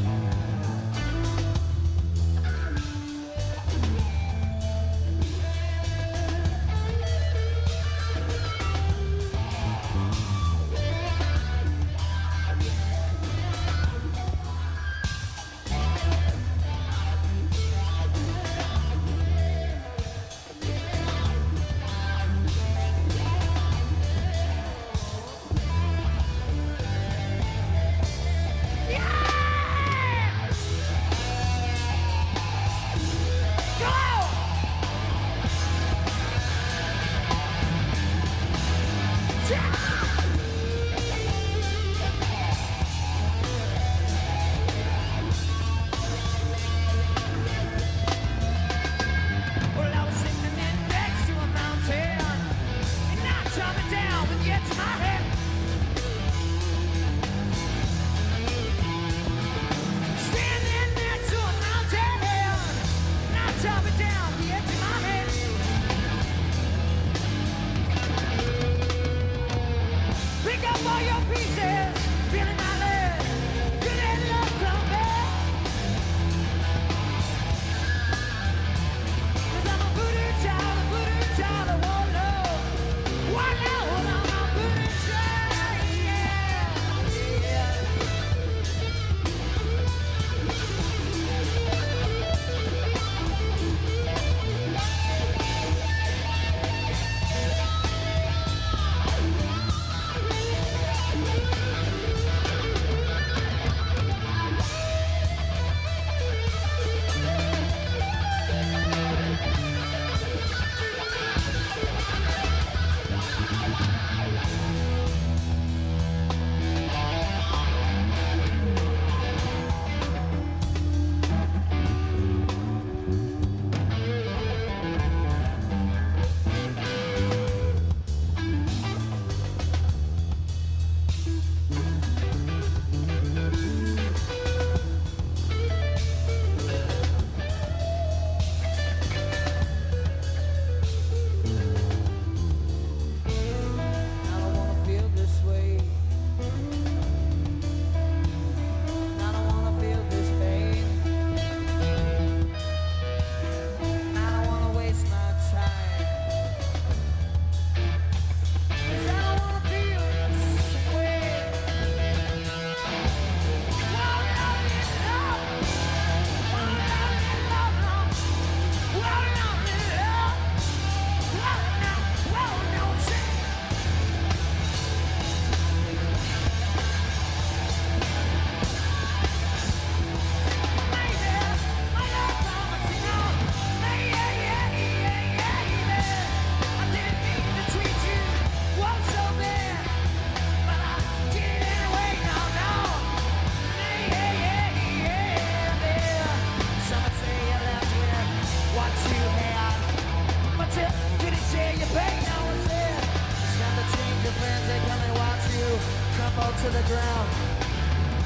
To the ground.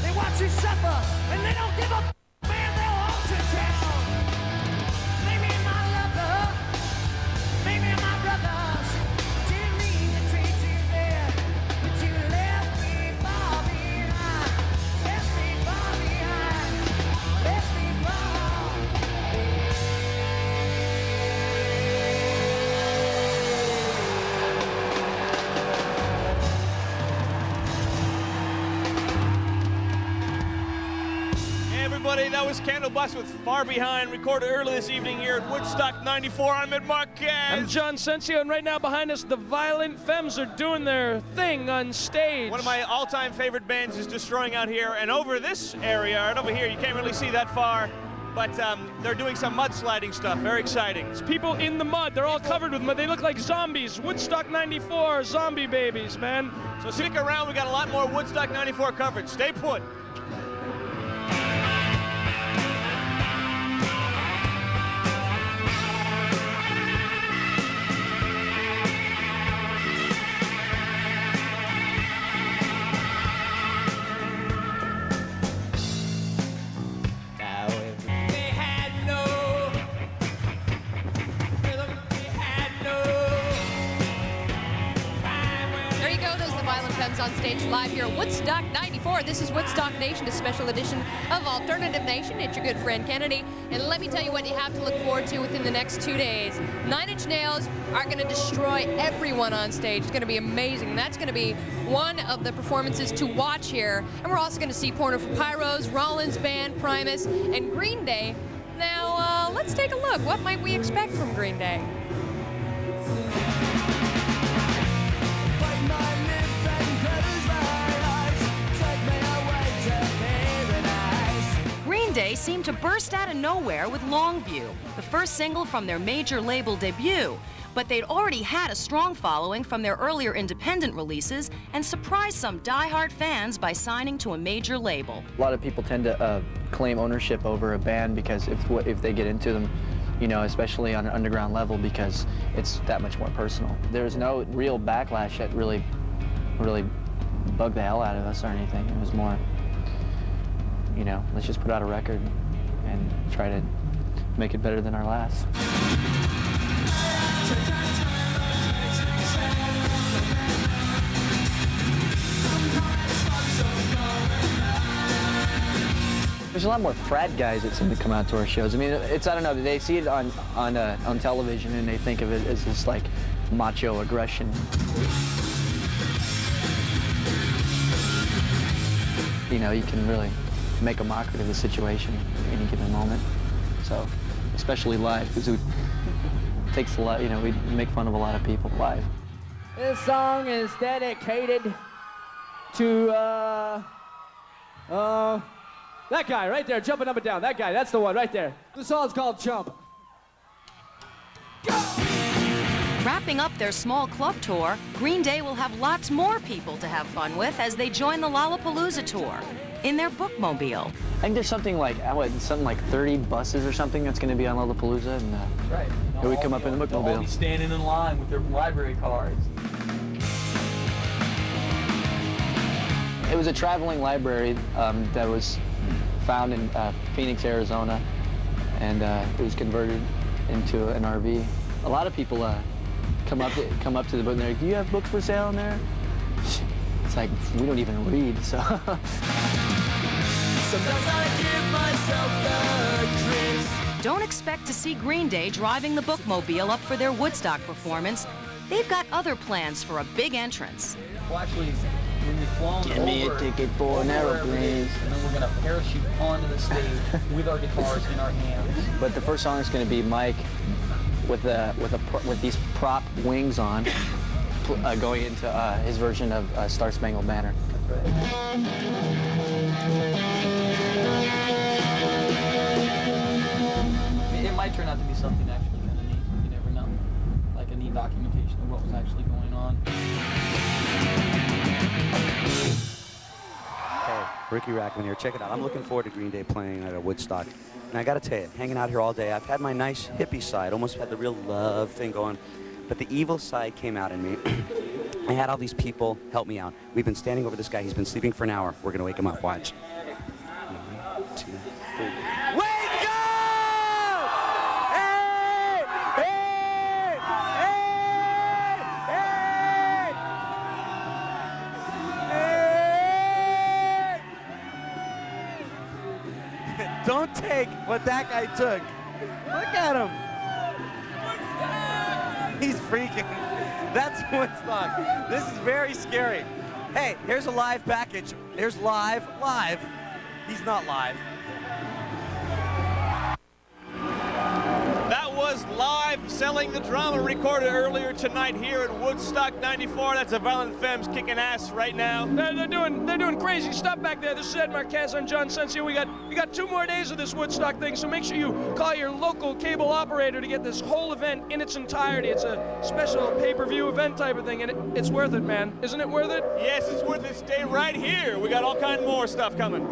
They watch you suffer, and they don't give a man. They'll hold you down. Maybe my lover, maybe my brothers didn't mean to treat you bad, but you left me far behind. Left me far behind. Left me far behind. Everybody, that was Candlebox with Far Behind, recorded early this evening here at Woodstock 94. I'm Ed Marquez. I'm John Sensio, and right now behind us, the Violent Femmes are doing their thing on stage. One of my all-time favorite bands is destroying out here, and over this area, right over here, you can't really see that far, but they're doing some mudsliding stuff. Very exciting. It's people in the mud. They're all covered with mud. They look like zombies. Woodstock 94, zombie babies, man. So stick around. We got a lot more Woodstock 94 coverage. Stay put. When There you go. Those are the Violent Femmes on stage live here at Woodstock 94. This is Woodstock Nation, a special edition of Alternative Nation. It's your good friend Kennedy. And let me tell you what you have to look forward to within the next 2 days. 9 Inch Nails are going to destroy everyone on stage. It's going to be amazing. And that's going to be one of the performances to watch here. And we're also going to see Porno for Pyros, Rollins Band, Primus, and Green Day. Now, let's take a look. What might we expect from Green Day? Green Day seemed to burst out of nowhere with Longview, the first single from their major label debut. But they'd already had a strong following from their earlier independent releases and surprised some die-hard fans by signing to a major label. A lot of people tend to claim ownership over a band because if they get into them, you know, especially on an underground level, because it's that much more personal. There's no real backlash that really bugged the hell out of us or anything. It was more, you know, let's just put out a record and try to make it better than our last. There's a lot more frat guys that seem to come out to our shows. I mean, it's, I don't know, they see it on television and they think of it as this like macho aggression. You know, you can really make a mockery of the situation at any given moment. So, especially live, because it takes a lot, you know, we make fun of a lot of people live. This song is dedicated to, that guy right there, jumping up and down. That guy, that's the one right there. The song's called Jump. Wrapping up their small club tour, Green Day will have lots more people to have fun with as they join the Lollapalooza tour in their bookmobile. I think there's something like 30 buses or something that's going to be on Lollapalooza, and right. Here we come up in the bookmobile. They'll all be standing in line with their library cards. It was a traveling library that was found in Phoenix, Arizona, and it was converted into an RV. A lot of people come up to the book and they're like, "Do you have books for sale in there?" It's like, we don't even read, so. Sometimes I give myself the creeps. Don't expect to see Green Day driving the bookmobile up for their Woodstock performance. They've got other plans for a big entrance. Well, actually, when you've flown Give me a ticket for an aeroplane. And then we're going to parachute onto the stage with our guitars in our hands. But the first song is going to be Mike with these prop wings on, going into his version of Star Spangled Banner. That's right. It might turn out to be something actually kind of neat. You never know. Like a neat documentation of what was actually going on. Hey, Ricky Rackman here. Check it out. I'm looking forward to Green Day playing at a Woodstock. And I got to tell you, hanging out here all day, I've had my nice hippie side, almost had the real love thing going. But the evil side came out in me. I had all these people help me out. We've been standing over this guy. He's been sleeping for an hour. We're going to wake him up. Watch. 1, 2, 3. Wake up! Hey! Hey! Hey! Hey! Don't take what that guy took. Look at him. He's freaking. That's Woodstock. This is very scary. Hey, here's a live package. Here's live. He's not live. That was live Selling the Drama recorded earlier tonight here at Woodstock 94. That's the Violent Femmes kicking ass right now. They're doing crazy stuff back there. This is Ed Marquez. I'm John Sensio. We got 2 more days of this Woodstock thing, so make sure you call your local cable operator to get this whole event in its entirety. It's a special pay-per-view event type of thing, and it's worth it, man. Isn't it worth it? Yes, it's worth it. Stay right here. We got all kind of more stuff coming.